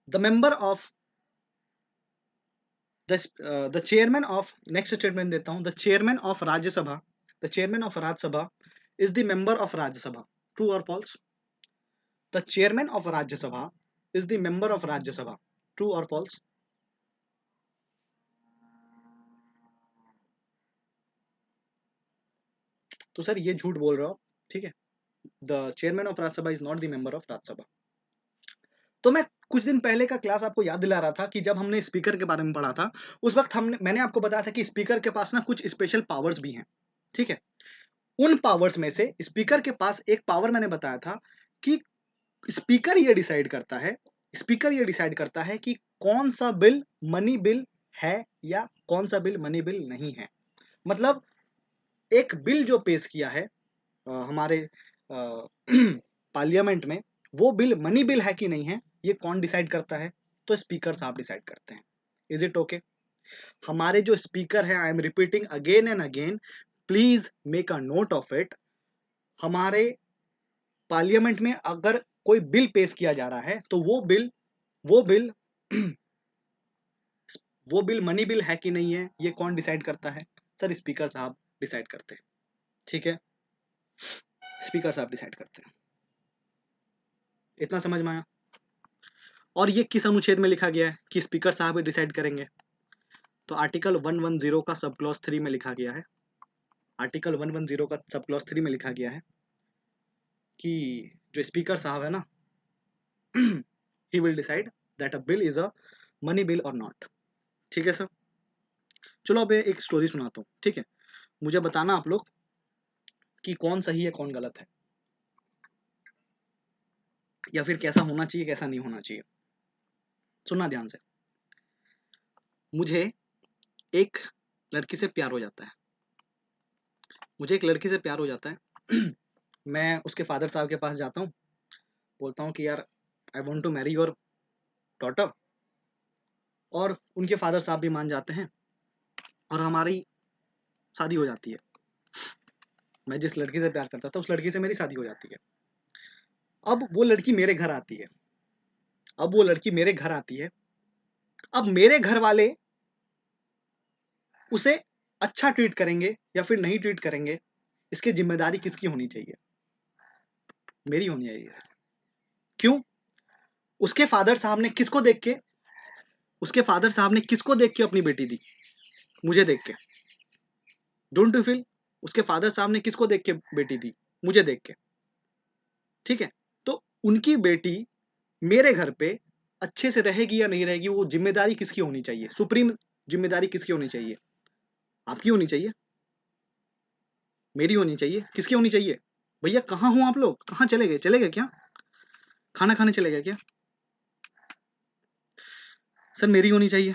The member of the chairman of, next statement देता हूं, the chairman of Rajya Sabha, the chairman of Rajya Sabha is the member of Rajya Sabha. True और false? The chairman of Rajya Sabha is the member of Rajya Sabha. True और फॉल्स? तो सर ये झूठ बोल रहे हो, ठीक है, the chairman of Rajya Sabha is not the member of Rajya Sabha. तो मैं कुछ दिन पहले का क्लास आपको याद दिला रहा था कि जब हमने स्पीकर के बारे में पढ़ा था, उस वक्त मैंने आपको बताया था कि स्पीकर के पास ना कुछ स्पेशल पावर्स भी हैं, ठीक है। उन पावर्स में से स्पीकर के पास एक पावर मैंने बताया था कि स्पीकर ये डिसाइड करता है कि कौन सा बिल मनी बिल है या कौन सा बिल मनी बिल नहीं है। मतलब एक बिल जो पेश किया है हमारे पार्लियामेंट में, वो बिल मनी बिल है कि नहीं है, ये कौन डिसाइड करता है? तो स्पीकर साहब डिसाइड करते हैं। Is it okay? हमारे जो स्पीकर है, I am repeating again and again, please make a note of it. हमारे पार्लियामेंट में अगर कोई बिल पेश किया जा रहा है तो वो बिल वो बिल मनी बिल है कि नहीं है, ये कौन डिसाइड करता है? सर स्पीकर साहब डिसाइड करते हैं, ठीक है, स्पीकर साहब डिसाइड करते हैं। इतना समझ में आया? और ये किस अनुच्छेद में लिखा गया है कि स्पीकर साहब ही डिसाइड करेंगे? तो आर्टिकल 110 का सब क्लॉज 3 में लिखा गया है। आर्टिकल 110 का सब क्लॉज 3 में लिखा गया है कि जो स्पीकर साहब है ना, he will decide that a bill is a money bill और नॉट। ठीक है सर, चलो अब एक स्टोरी सुनाता हूँ, ठीक है, मुझे बताना आप लोग कि कौन सही है कौन गलत है, या फिर कैसा होना चाहिए कैसा नहीं होना चाहिए। सुनना ध्यान से। मुझे एक लड़की से प्यार हो जाता है, मुझे एक लड़की से प्यार हो जाता है। मैं उसके फादर साहब के पास जाता हूँ, बोलता हूँ कि यार I want to marry your daughter, और उनके फादर साहब भी मान जाते हैं और हमारी शादी हो जाती है। मैं जिस लड़की से प्यार करता था उस लड़की से मेरी शादी हो जाती है। अब वो लड़की मेरे घर आती है, अब वो लड़की मेरे घर आती है। अब मेरे घर वाले उसे अच्छा ट्रीट करेंगे या फिर नहीं ट्रीट करेंगे, इसकी जिम्मेदारी किसकी होनी चाहिए? मेरी होनी चाहिए। क्यों? उसके फादर साहब ने किसको देख के उसके फादर साहब ने किसको देख के अपनी बेटी दी? मुझे देख के। Don't you feel? उसके फादर साहब ने किसको देख के बेटी दी? मुझे देख के, ठीक है। तो उनकी बेटी मेरे घर पे अच्छे से रहेगी या नहीं रहेगी, वो जिम्मेदारी किसकी होनी चाहिए? सुप्रीम जिम्मेदारी किसकी होनी चाहिए? आपकी होनी चाहिए, मेरी होनी चाहिए, किसकी होनी चाहिए? भैया कहाँ हो आप लोग? कहाँ चले गए? चले गए क्या? खाना खाने चले गए क्या? सर मेरी होनी चाहिए,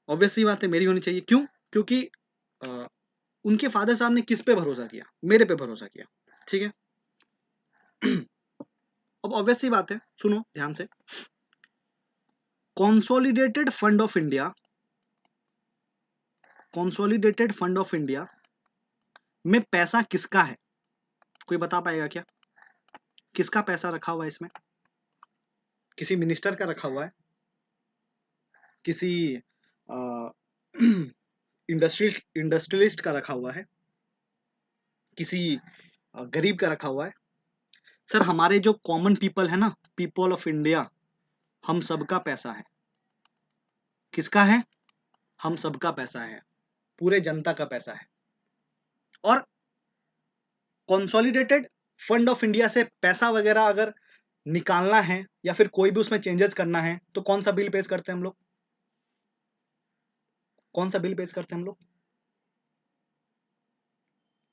ऑब्वियस सी बात है, मेरी होनी चाहिए। क्यों? क्योंकि आ, उनके फादर साहब ने किस पे भरोसा किया? मेरे पे भरोसा किया, ठीक है। अब ऑब्वियस सी बात है, सुनो ध्यान से। Consolidated fund of India, consolidated fund of India में पैसा किसका है? कोई बता पाएगा क्या? किसका पैसा रखा हुआ है इसमें? किसी मिनिस्टर का रखा हुआ है, किसी इंडस्ट्रियलिस्ट का रखा हुआ है, किसी गरीब का रखा हुआ है? सर हमारे जो कॉमन पीपल है ना, पीपल ऑफ इंडिया, हम सबका पैसा है। किसका है? हम सबका पैसा है, पूरे जनता का पैसा है। और कंसोलिडेटेड फंड ऑफ इंडिया से पैसा वगैरह अगर निकालना है या फिर कोई भी उसमें चेंजेस करना है तो कौन सा बिल पेश करते हैं हम लोग? कौन सा बिल पेश करते हैं हम लोग?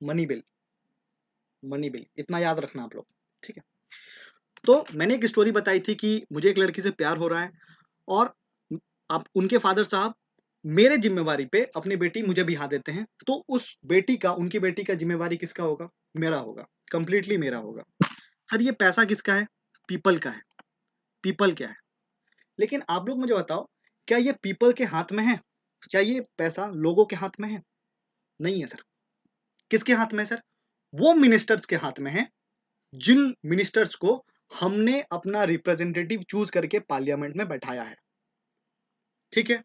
मनी बिल, मनी बिल, इतना याद रखना आप लोग, ठीक है। तो मैंने एक स्टोरी बताई थी कि मुझे एक लड़की से प्यार हो रहा है और आप उनके फादर साहब मेरे जिम्मेवारी पे अपनी बेटी मुझे बिहा देते हैं, तो उस बेटी का, उनकी बेटी का जिम्मेवारी किसका होगा? मेरा होगा, कंप्लीटली मेरा होगा। सर ये पैसा किसका है? पीपल का है। पीपल क्या है? लेकिन आप लोग मुझे बताओ, क्या ये पीपल के हाथ में है? क्या ये पैसा लोगों के हाथ में है? नहीं है सर। किसके हाथ में है सर? वो मिनिस्टर्स के हाथ में है, जिन मिनिस्टर्स को हमने अपना रिप्रेजेंटेटिव चूज करके पार्लियामेंट में बैठाया है, ठीक है।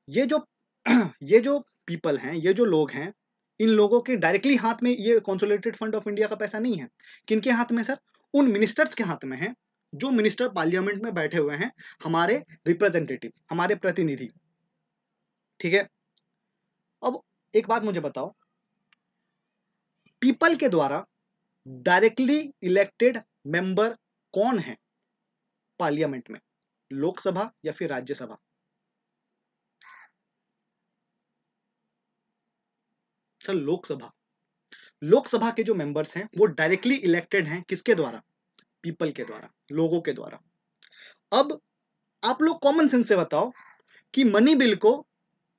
ये जो ये जो पीपल हैं, ये जो लोग हैं, इन लोगों के डायरेक्टली हाथ में ये कंसोलिडेटेड फंड ऑफ इंडिया का पैसा नहीं है। किनके हाथ में सर? उन मिनिस्टर्स के हाथ में है, जो मिनिस्टर पार्लियामेंट में बैठे हुए हैं, हमारे रिप्रेजेंटेटिव, हमारे प्रतिनिधि, ठीक है। अब एक बात मुझे बताओ, पीपल के द्वारा डायरेक्टली इलेक्टेड मेंबर कौन है पार्लियामेंट में, लोकसभा या फिर राज्यसभा? सर लोकसभा। लोकसभा के जो मेंबर्स हैं वो डायरेक्टली इलेक्टेड हैं, किसके द्वारा? पीपल के द्वारा, लोगों के द्वारा। अब आप लोग कॉमन सेंस से बताओ कि मनी बिल को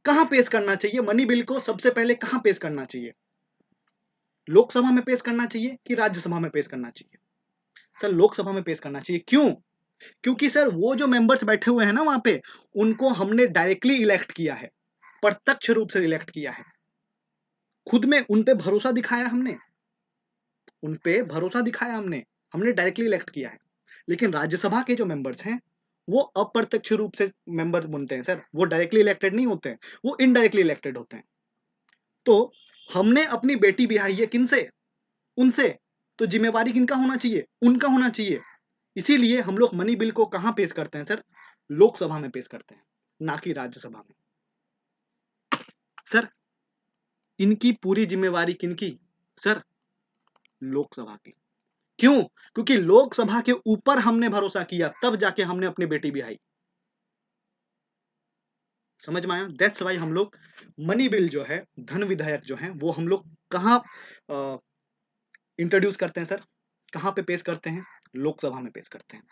कहां पेश करना चाहिए, मनी बिल को सबसे पहले कहां पेश करना चाहिए? लोकसभा में पेश करना चाहिए कि राज्यसभा में पेश करना चाहिए? सर लोकसभा में पेश करना चाहिए। क्यों? क्योंकि सर वो जो मेंबर्स बैठे हुए हैं ना वहां पे, उनको हमने डायरेक्टली इलेक्ट किया है, प्रत्यक्ष रूप से इलेक्ट किया है, खुद में उन पे भरोसा दिखाया हमने, उन पे भरोसा दिखाया हमने, हमने डायरेक्टली इलेक्ट किया है। लेकिन राज्यसभा के जो मेंबर्स हैं वो अप्रत्यक्ष रूप से मेंबर बनते हैं सर, वो डायरेक्टली इलेक्टेड नहीं होते हैं, वो इनडायरेक्टली इलेक्टेड होते हैं। तो हमने अपनी बेटी ब्याही है किनसे? उनसे। तो जिम्मेवारी किनका होना चाहिए? उनका होना चाहिए। इसीलिए हम लोग मनी बिल को कहां पेश करते हैं सर? लोकसभा में पेश करते हैं, ना कि राज्यसभा में। सर इनकी पूरी जिम्मेवारी किनकी? सर लोकसभा की। क्यों? क्योंकि लोकसभा के ऊपर हमने भरोसा किया, तब जाके हमने अपनी बेटी ब्याही। समझ में आया? दैट्स वाई हम लोग मनी बिल जो है, धन विधेयक जो है, वो हम लोग कहां इंट्रोड्यूस करते हैं सर? कहां पे पेश करते हैं? लोकसभा में पेश करते हैं।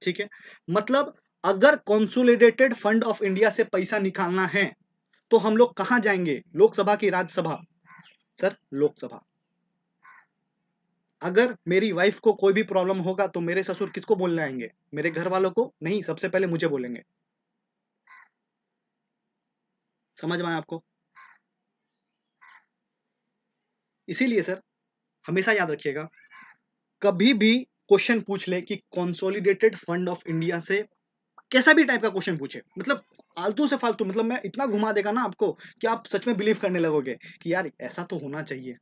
ठीक है, मतलब अगर कंसोलिडेटेड फंड ऑफ इंडिया से पैसा निकालना है तो हम लोग कहां जाएंगे? लोकसभा की राज्यसभा? सर लोकसभा। अगर मेरी वाइफ को कोई भी प्रॉब्लम होगा तो मेरे ससुर किसको बोलने आएंगे? मेरे घर वालों को नहीं, सबसे पहले मुझे बोलेंगे। समझ में आया आपको? इसीलिए सर हमेशा याद रखिएगा, कभी भी क्वेश्चन पूछ ले कि कंसोलिडेटेड फंड ऑफ इंडिया से, कैसा भी टाइप का क्वेश्चन पूछे, मतलब फालतू से फालतू, मतलब मैं इतना घुमा देगा ना आपको कि आप सच में बिलीव करने लगोगे कि यार ऐसा तो होना चाहिए,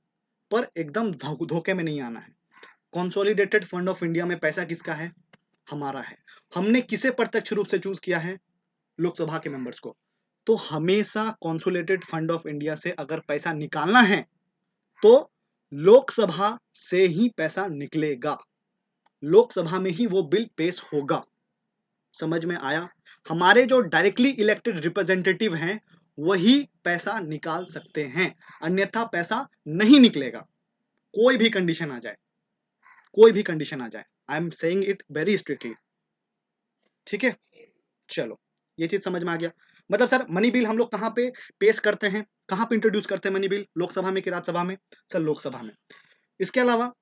पर एकदम धोखे में नहीं आना है। कंसोलिडेटेड फंड ऑफ इंडिया में पैसा किसका है? हमारा है। हमने किसे प्रत्यक्ष रूप से चूज किया है? लोकसभा के मेंबर्स को। तो हमेशा कंसोलिडेटेड फंड ऑफ इंडिया से अगर पैसा निकालना है तो लोकसभा से ही पैसा निकलेगा, लोकसभा में ही वो बिल पेश होगा। समझ में आया? हमारे जो डायरेक्टली इलेक्टेड रिप्रेजेंटेटिव हैं वही पैसा निकाल सकते हैं, अन्यथा पैसा नहीं निकलेगा, कोई भी कंडीशन आ जाए, कोई भी कंडीशन आ जाए। I am saying it very strictly. ठीक है, चलो ये चीज समझ में आ गया। मतलब सर मनी बिल हम लोग कहाँ पे पेश करते हैं, कहाँ पे इंट्रोड्यूस करते हैं मनी बिल? लोकसभा में कि राज्यसभा में? सर लोकसभा में। इसके अलावा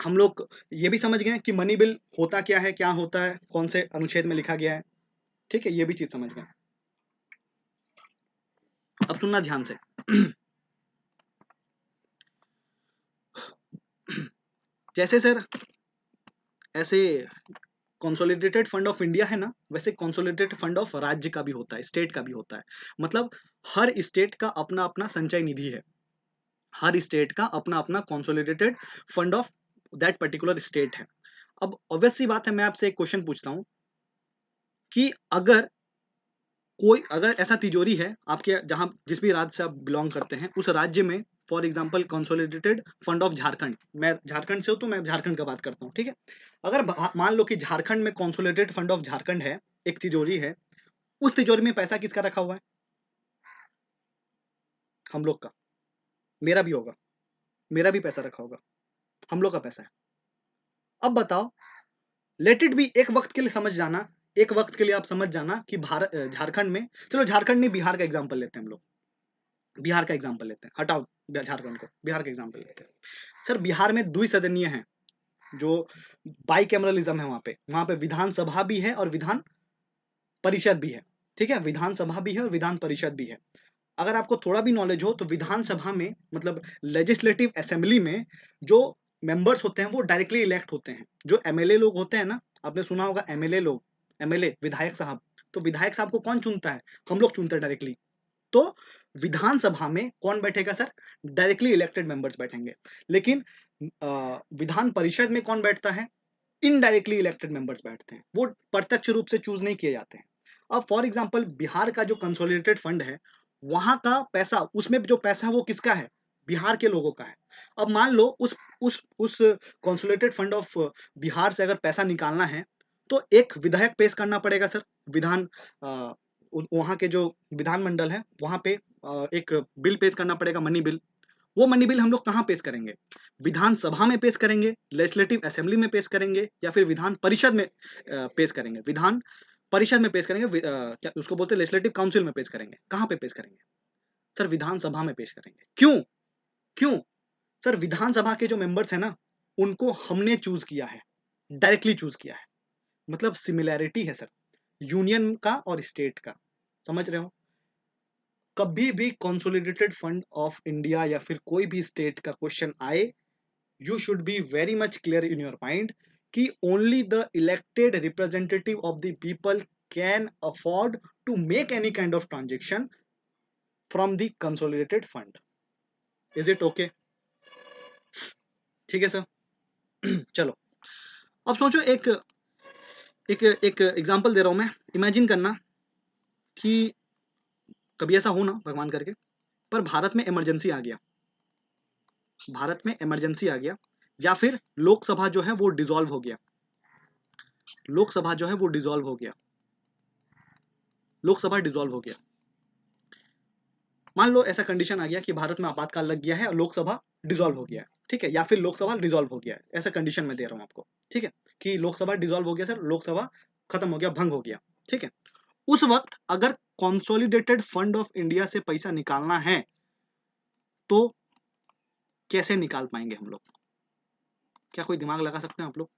हम लोग ये भी समझ गए कि मनी बिल होता क्या है, क्या होता है, कौन से अनुच्छेद में लिखा गया है। ठीक है, ये भी चीज समझ गए। अब सुनना ध्यान से। जैसे सर ऐसे कंसोलिडेटेड फंड ऑफ इंडिया है ना, वैसे कंसोलिडेटेड फंड ऑफ राज्य का भी होता है, स्टेट का भी होता है। मतलब हर स्टेट का अपना अपना संचय निधि है, हर स्टेट का अपना अपना consolidated fund of that particular state है। अब ऑब्वियस सी बात है, मैं आपसे एक क्वेश्चन पूछता हूं कि अगर कोई, अगर ऐसा तिजोरी है आपके जहां जिस भी राज्य से आप बिलोंग करते हैं उस राज्य में, for example consolidated fund of Jharkhand, मैं झारखंड से हूं तो मैं झारखंड का बात करता हूं, ठीक है। अगर मान लो कि झारखंड में कंसोलिडेटेड फंड ऑफ झारखंड है, एक तिजोरी है, उस तिजोरी में पैसा किसका रखा हुआ है? हम लोग का। मेरा भी होगा, मेरा भी पैसा रखा होगा, हम लोग का पैसा है। अब बताओ, लेट इट बी, एक वक्त के लिए समझ जाना, एक वक्त के लिए आप समझ जाना कि भारत झारखंड में, चलो झारखंड नहीं, बिहार का एग्जाम्पल लेते हैं हम लोग, बिहार का एग्जाम्पल लेते हैं, हटाओ झारखंड को, बिहार का एग्जाम्पल लेते हैं। सर बिहार में द्विसदनीय है, जो बाई कैमरलिज्म है, वहां पे विधानसभा भी है और विधान परिषद भी है। ठीक है, विधानसभा भी है और विधान परिषद भी है। अगर आपको थोड़ा भी नॉलेज हो तो विधानसभा में, मतलब लेजिस्लेटिव असेंबली में, जो मेंबर्स होते हैं वो डायरेक्टली इलेक्ट होते हैं। जो एमएलए लोग होते हैं ना, आपने सुना होगा एमएलए लोग, एमएलए विधायक साहब, तो विधायक साहब को कौन चुनता है? हम लोग चुनते हैं डायरेक्टली। तो विधानसभा में कौन बैठेगा सर? डायरेक्टली इलेक्टेड मेंबर्स बैठेंगे। लेकिन विधान परिषद में कौन बैठता है? इनडायरेक्टली इलेक्टेड मेंबर्स बैठते हैं, वो प्रत्यक्ष रूप से चूज नहीं किए जाते हैं। अब फॉर एग्जांपल बिहार का जो कंसोलिडेटेड फंड है, वहां का पैसा, उसमें जो पैसा है वो किसका है? बिहार के लोगों का है। अब मान लो उस कंसोलिडेटेड फंड ऑफ बिहार से अगर पैसा निकालना है तो एक विधायक पेश करना पड़ेगा सर, विधान वहाँ के जो विधानमंडल है वहाँ पे एक बिल पेश करना पड़ेगा, मनी बिल। वो मनी बिल हम लोग कहाँ पेश करेंगे? विधानसभा में पेश करेंगे, लेजिस्लेटिव असेंबली में पेश करेंगे, या फिर विधान परिषद में पेश करेंगे? विधान परिषद में पेश करेंगे, क्या उसको बोलते हैं, लेजिस्लेटिव काउंसिल में पेश करेंगे। कहाँ पे पेश करेंगे? सर विधानसभा में पेश करेंगे। क्यों? क्यों? सर विधानसभा के जो मेंबर्स हैं ना, उनको हमने चूज किया है, डायरेक्टली चूज किया है। मतलब सिमिलैरिटी है सर यूनियन का और स्टेट का, समझ रहे हो? कभी भी कंसोलिडेटेड फंड ऑफ इंडिया या फिर कोई भी स्टेट का क्वेश्चन आए, you should be very much clear in your mind कि only the elected representative of the people can afford to make any kind of transaction from the consolidated fund. Is it okay? ठीक है sir. चलो अब सोचो, एक example दे रहा हूं मैं। इमेजिन करना कि कभी ऐसा हो ना, भगवान करके, पर भारत में इमरजेंसी आ गया, भारत में इमरजेंसी आ गया, या फिर लोकसभा जो है वो डिसॉल्व हो गया, लोकसभा जो है वो डिसॉल्व हो गया, लोकसभा डिसॉल्व हो गया। मान लो ऐसा कंडीशन आ गया कि भारत में आपातकाल लग गया है और लोकसभा डिसॉल्व हो गया है, ठीक है, या फिर लोकसभा डिसॉल्व हो गया है, ऐसा कंडीशन मैं दे रहा हूं आपको, ठीक है, कि लोकसभा डिसॉल्व हो गया सर, लोकसभा खत्म हो गया, भंग हो गया, ठीक है। उस वक्त अगर कंसोलिडेटेड फंड ऑफ इंडिया से पैसा निकालना है तो कैसे निकाल पाएंगे हम लोग? क्या कोई दिमाग लगा सकते हैं आप लोग?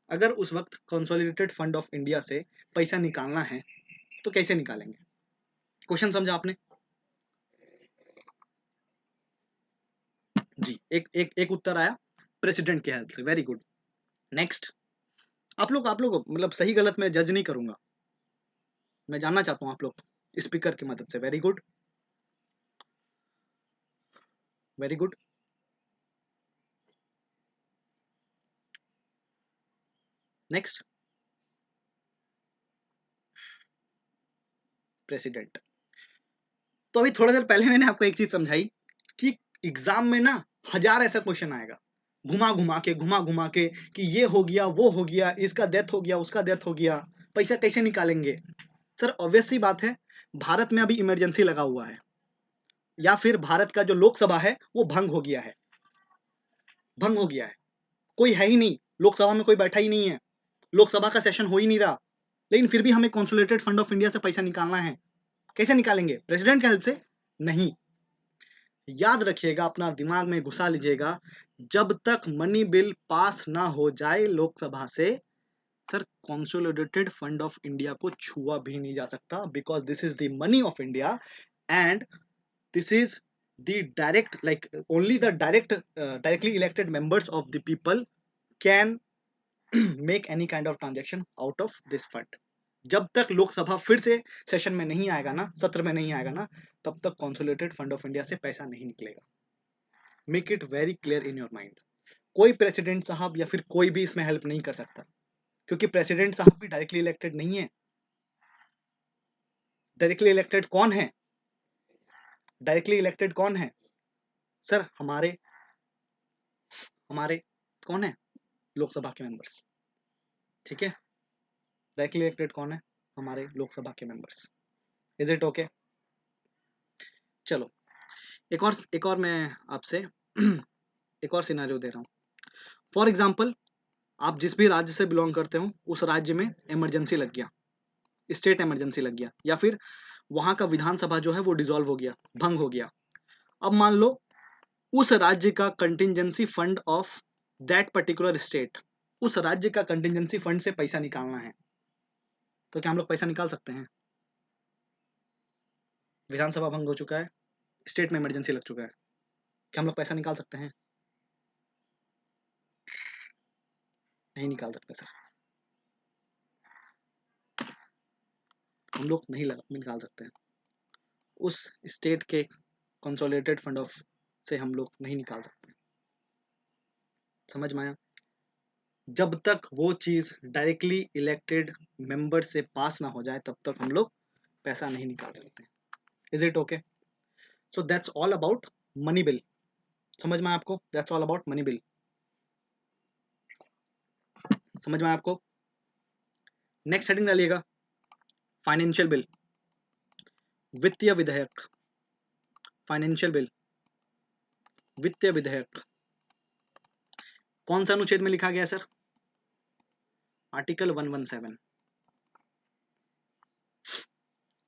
अगर उस वक्त कंसोलिडेटेड फंड ऑफ इंडिया से पैसा निकालना है तो कैसे निकालेंगे? क्वेश्चन समझा आपने? जी, एक उत्तर आया प्रेसिडेंट की हेल्प से, वेरी गुड। नेक्स्ट, आप लोग मतलब सही गलत मैं जज नहीं करूंगा, मैं जानना चाहता हूं आप लोग स्पीकर की मदद से। Very good, very good. Next, president. तो अभी थोड़ा देर पहले मैंने आपको एक चीज समझाई कि एग्जाम में ना हजार ऐसा क्वेश्चन आएगा, घुमा घुमा के कि ये हो गया, वो हो गया, इसका डेथ हो गया, उसका डेथ हो गया, पैसा कैसे निकालेंगे? सर ऑब्वियस सी बात है, भारत में अभी इमरजेंसी लगा हुआ है, या फिर भारत का जो लोकसभा है वो भंग हो गया है, भंग हो गया है, कोई है ही नहीं, लोकसभा में कोई बैठा ही नहीं है, लोकसभा का सेशन हो ही नहीं रहा, लेकिन फिर भी हमें कंसोलिडेटेड फंड ऑफ इंडिया से पैसा निकालना है। कैसे निकालेंगे? प्रेसिडेंट की हेल्प से? नहीं। याद रखिएगा, अपना दिमाग में घुसा लीजिएगा, जब तक मनी बिल पास ना हो जाए लोकसभा से, sir consolidated fund of India को छुआ भी नहीं जा सकता, because this is the money of India and this is the direct, like only the directly elected members of the people can make any kind of transaction out of this fund. जब तक लोकसभा फिर से session में नहीं आएगा ना, सत्र में नहीं आएगा ना, तब तक कंसोलिडेटेड फंड ऑफ इंडिया से पैसा नहीं निकलेगा। Make it very clear in your mind. कोई प्रेसिडेंट साहब या फिर कोई भी इसमें हेल्प नहीं कर सकता, क्योंकि प्रेसिडेंट साहब भी डायरेक्टली इलेक्टेड नहीं है। डायरेक्टली इलेक्टेड कौन है? डायरेक्टली इलेक्टेड कौन है सर? हमारे हमारे कौन है? लोकसभा के मेंबर्स, ठीक है। डायरेक्टली इलेक्टेड कौन है? हमारे लोकसभा के मेंबर्स। Is it okay? चलो एक और मैं आपसे एक और सिनारियो दे रहा हूँ। फॉर एग्जाम्पल, आप जिस भी राज्य से बिलोंग करते हो उस राज्य में इमरजेंसी लग गया, स्टेट इमरजेंसी लग गया, या फिर वहां का विधानसभा जो है वो डिसॉल्व हो गया, भंग हो गया। अब मान लो उस राज्य का contingency fund of that particular state, उस राज्य का कंटिजेंसी फंड से पैसा निकालना है, तो क्या हम लोग पैसा निकाल सकते हैं? विधानसभा भंग हो चुका है, स्टेट में इमरजेंसी लग चुका है, क्या हम लोग पैसा निकाल सकते हैं? नहीं निकाल सकते सर, हम लोग नहीं निकाल सकते हैं। उस स्टेट के कंसोलिडेटेड फंड ऑफ से हम लोग नहीं निकाल सकते। समझ में आया? जब तक वो चीज डायरेक्टली इलेक्टेड मेंबर से पास ना हो जाए तब तक हम लोग पैसा नहीं निकाल सकते। Is it okay? So that's all about money bill. समझ में आया आपको? That's all about money bill. समझ में आया आपको? नेक्स्ट हेडिंग डालिएगा, फाइनेंशियल बिल, वित्तीय विधेयक। फाइनेंशियल बिल, वित्तीय विधेयक कौन सा अनुच्छेद में लिखा गया है सर? आर्टिकल 117।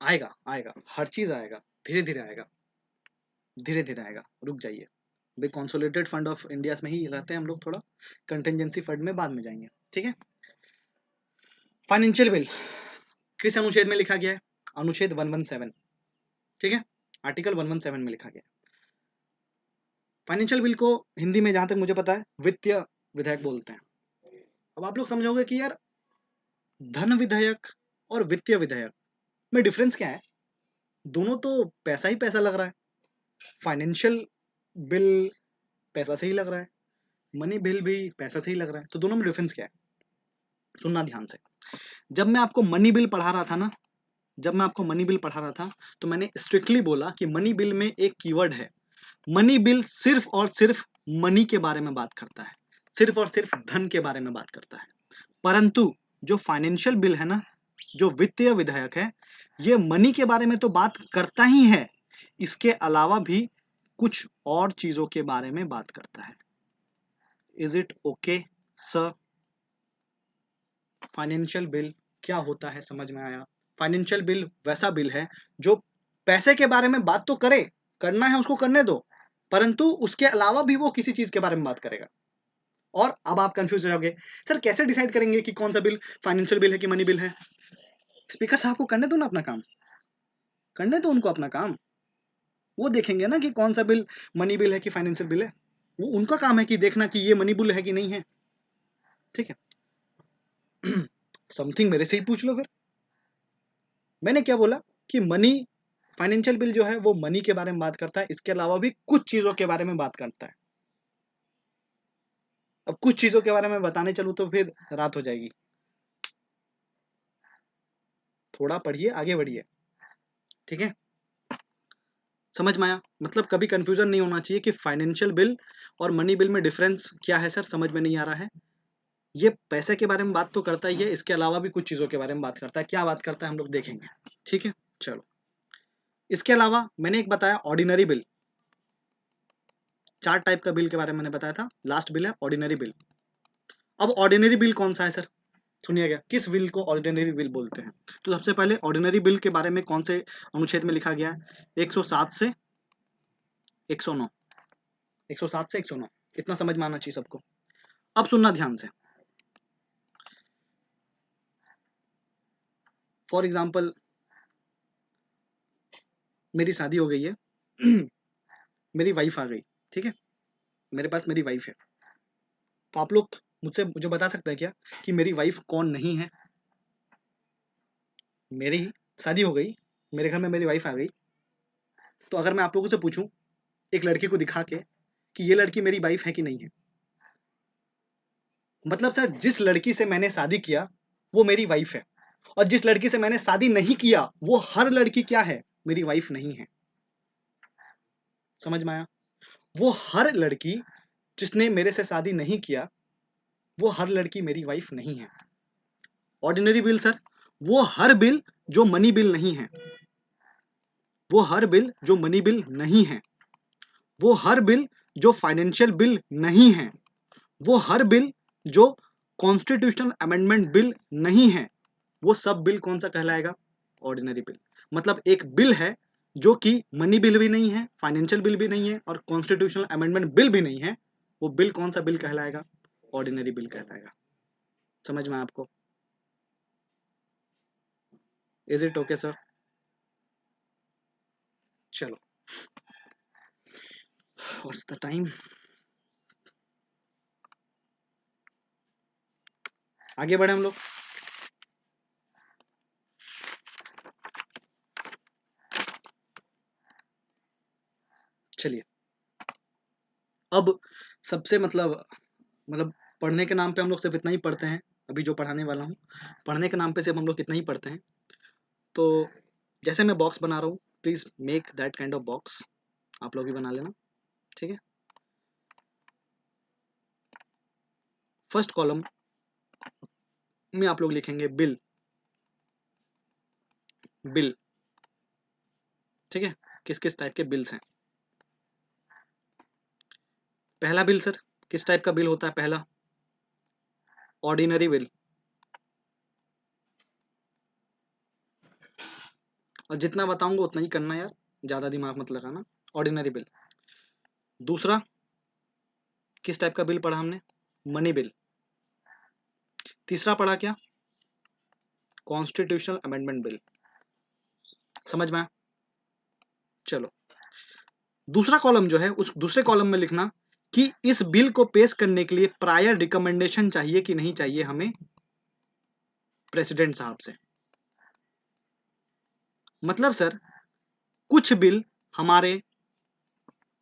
आएगा आएगा, हर चीज आएगा, धीरे धीरे आएगा, धीरे धीरे आएगा, रुक जाइए। भाई कंसोलिडेटेड फंड ऑफ इंडिया में ही रहते हैं हम लोग, थोड़ा कंटिजेंसी फंड में बाद में जाएंगे, ठीक है। फाइनेंशियल बिल किस अनुच्छेद में लिखा गया है? अनुच्छेद 117, ठीक है, आर्टिकल 117 में लिखा गया है। फाइनेंशियल बिल को हिंदी में जहां तक मुझे पता है वित्तीय विधेयक बोलते हैं। अब आप लोग समझोगे कि यार धन विधेयक और वित्तीय विधेयक में डिफरेंस क्या है? दोनों तो पैसा ही पैसा लग रहा है। फाइनेंशियल बिल पैसा से ही लग रहा है, मनी बिल भी पैसा से ही लग रहा है, तो दोनों में डिफरेंस क्या है? सुनना ध्यान से। जब मैं आपको मनी बिल पढ़ा रहा था ना, जब मैं आपको मनी बिल पढ़ा रहा था तो मैंने स्ट्रिक्टली बोला कि मनी बिल में एक कीवर्ड है। मनी बिल सिर्फ और सिर्फ मनी के बारे में बात करता है, सिर्फ और सिर्फ धन के बारे में बात करता है। परंतु जो फाइनेंशियल बिल है ना, जो वित्तीय विधेयक है, ये मनी के बारे में तो बात करता ही है, इसके अलावा भी कुछ और चीजों के बारे में बात करता है। Is it okay sir? Financial bill क्या होता है समझ में आया? फाइनेंशियल बिल वैसा बिल है जो पैसे के बारे में बात तो करे, करना है उसको करने दो, परंतु उसके अलावा भी वो किसी चीज के बारे में बात करेगा। और अब आप कंफ्यूज हो जाओगे, सर कैसे डिसाइड करेंगे कि कौन सा बिल फाइनेंशियल बिल है कि मनी बिल है? स्पीकर साहब को करने दो ना अपना काम, करने दो उनको अपना काम। वो देखेंगे ना कि कौन सा बिल मनी बिल है कि फाइनेंशियल बिल है। वो उनका काम है कि देखना कि ये मनी बिल है कि नहीं है, ठीक है। समथिंग मेरे से ही पूछ लो फिर। मैंने क्या बोला कि मनी, फाइनेंशियल बिल जो है वो मनी के बारे में बात करता है, इसके अलावा भी कुछ चीजों के बारे में बात करता है। अब कुछ चीजों के बारे में बताने चलूं तो फिर रात हो जाएगी। थोड़ा पढ़िए, आगे बढ़िए, ठीक है। समझ में आया? मतलब कभी कंफ्यूजन नहीं होना चाहिए कि फाइनेंशियल बिल और मनी बिल में डिफरेंस क्या है सर, समझ में नहीं आ रहा है। ये पैसे के बारे में बात तो करता ही है, इसके अलावा भी कुछ चीजों के बारे में बात करता है। क्या बात करता है हम लोग देखेंगे, ठीक है। चलो, इसके अलावा मैंने एक बताया ऑर्डिनरी बिल। 4 टाइप का बिल के बारे में मैंने बताया था, लास्ट बिल है ऑर्डिनरी बिल। अब ऑर्डिनरी बिल कौन सा है सर? सुनिएगा, किस बिल को ऑर्डिनरी बिल बोलते हैं? तो सबसे पहले ऑर्डिनरी बिल के बारे में कौन से अनुच्छेद में लिखा गया है? 107 से 109, 107 से 109, इतना समझ में आना चाहिए सबको। अब सुनना ध्यान से। फॉर एग्जाम्पल मेरी शादी हो गई है, मेरी वाइफ आ गई, ठीक है, मेरे पास मेरी वाइफ है। तो आप लोग मुझसे मुझे बता सकते हैं क्या कि मेरी वाइफ कौन नहीं है? मेरी शादी हो गई, मेरे घर में मेरी वाइफ आ गई, तो अगर मैं आप लोगों से पूछूं एक लड़की को दिखा के कि ये लड़की मेरी वाइफ है कि नहीं है, मतलब सर जिस लड़की से मैंने शादी किया वो मेरी वाइफ है, और जिस लड़की से मैंने शादी नहीं किया वो हर लड़की क्या है? मेरी वाइफ नहीं है। समझ में आया? वो हर लड़की जिसने मेरे से शादी नहीं किया, वो हर लड़की मेरी वाइफ नहीं है। ऑर्डिनरी बिल सर वो हर बिल जो मनी बिल नहीं है, वो हर बिल जो मनी बिल नहीं है, वो हर बिल जो फाइनेंशियल बिल नहीं है, वो हर बिल जो कॉन्स्टिट्यूशनल अमेंडमेंट बिल नहीं है, वो सब बिल कौन सा कहलाएगा? Ordinary bill. मतलब एक बिल है जो कि मनी बिल भी नहीं है, फाइनेंशियल बिल भी नहीं है, और कॉन्स्टिट्यूशनल अमेंडमेंट बिल भी नहीं है, वो बिल कौन सा बिल कहलाएगा? ऑर्डिनरी बिल कहलाएगा। समझ में आपको? Is it okay sir? चलो, व्हाट्स द टाइम? आगे बढ़े हम लोग। चलिए, अब सबसे मतलब पढ़ने के नाम पे हम लोग सिर्फ इतना ही पढ़ते हैं। अभी जो पढ़ाने वाला हूँ, पढ़ने के नाम पे सिर्फ हम लोग इतना ही पढ़ते हैं। तो जैसे मैं बॉक्स बना रहा हूँ, please make that kind of box, आप लोग भी बना लेना, ठीक है। फर्स्ट कॉलम में आप लोग लिखेंगे बिल, बिल, ठीक है, किस किस टाइप के बिल्स हैं। पहला बिल सर, किस टाइप का बिल होता है? पहला ऑर्डिनरी बिल, और जितना बताऊंगा उतना ही करना यार, ज्यादा दिमाग मत लगाना। Ordinary bill. दूसरा किस टाइप का बिल पढ़ा हमने? Money bill. तीसरा पढ़ा क्या? Constitutional amendment bill. समझ में आया? चलो, दूसरा कॉलम जो है उस दूसरे कॉलम में लिखना कि इस बिल को पेश करने के लिए प्रायर रिकमेंडेशन चाहिए कि नहीं चाहिए हमें प्रेसिडेंट साहब से। मतलब सर कुछ बिल हमारे,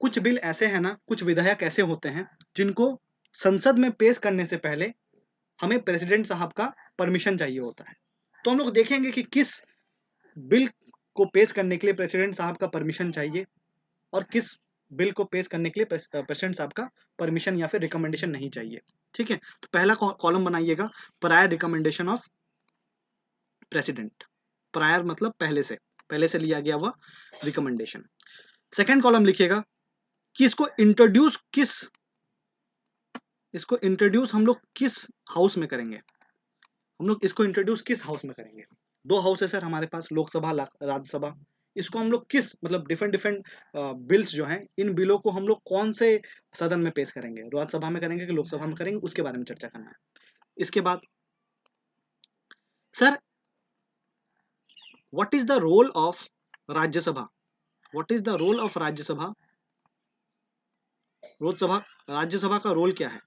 कुछ बिल ऐसे हैं ना, कुछ विधेयक ऐसे होते हैं जिनको संसद में पेश करने से पहले हमें प्रेसिडेंट साहब का परमिशन चाहिए होता है। तो हम लोग देखेंगे कि किस बिल को पेश करने के लिए प्रेसिडेंट साहब का परमिशन चाहिए और किस बिल को पेश करने के लिए प्रेसिडेंट साहब का परमिशन या फिर रिकमेंडेशन नहीं चाहिए। ठीक है, तो पहला कॉलम बनाइएगा prior recommendation of president. Prior मतलब पहले से लिया गया हुआ रिकमेंडेशन। सेकेंड कॉलम लिखिएगा कि इसको इंट्रोड्यूस हम लोग किस हाउस में करेंगे। हम लोग इसको इंट्रोड्यूस किस हाउस में करेंगे? दो हाउस है सर हमारे पास, लोकसभा राज्यसभा। इसको हम लोग किस, मतलब डिफरेंट डिफरेंट बिल्स जो हैं, इन बिलों को हम लोग कौन से सदन में पेश करेंगे? राज्यसभा में करेंगे कि लोकसभा में करेंगे, उसके बारे में चर्चा करना है। इसके बाद sir what is the role of Rajya Sabha? What is the role of Rajya Sabha? Rajya Sabha का रोल क्या है?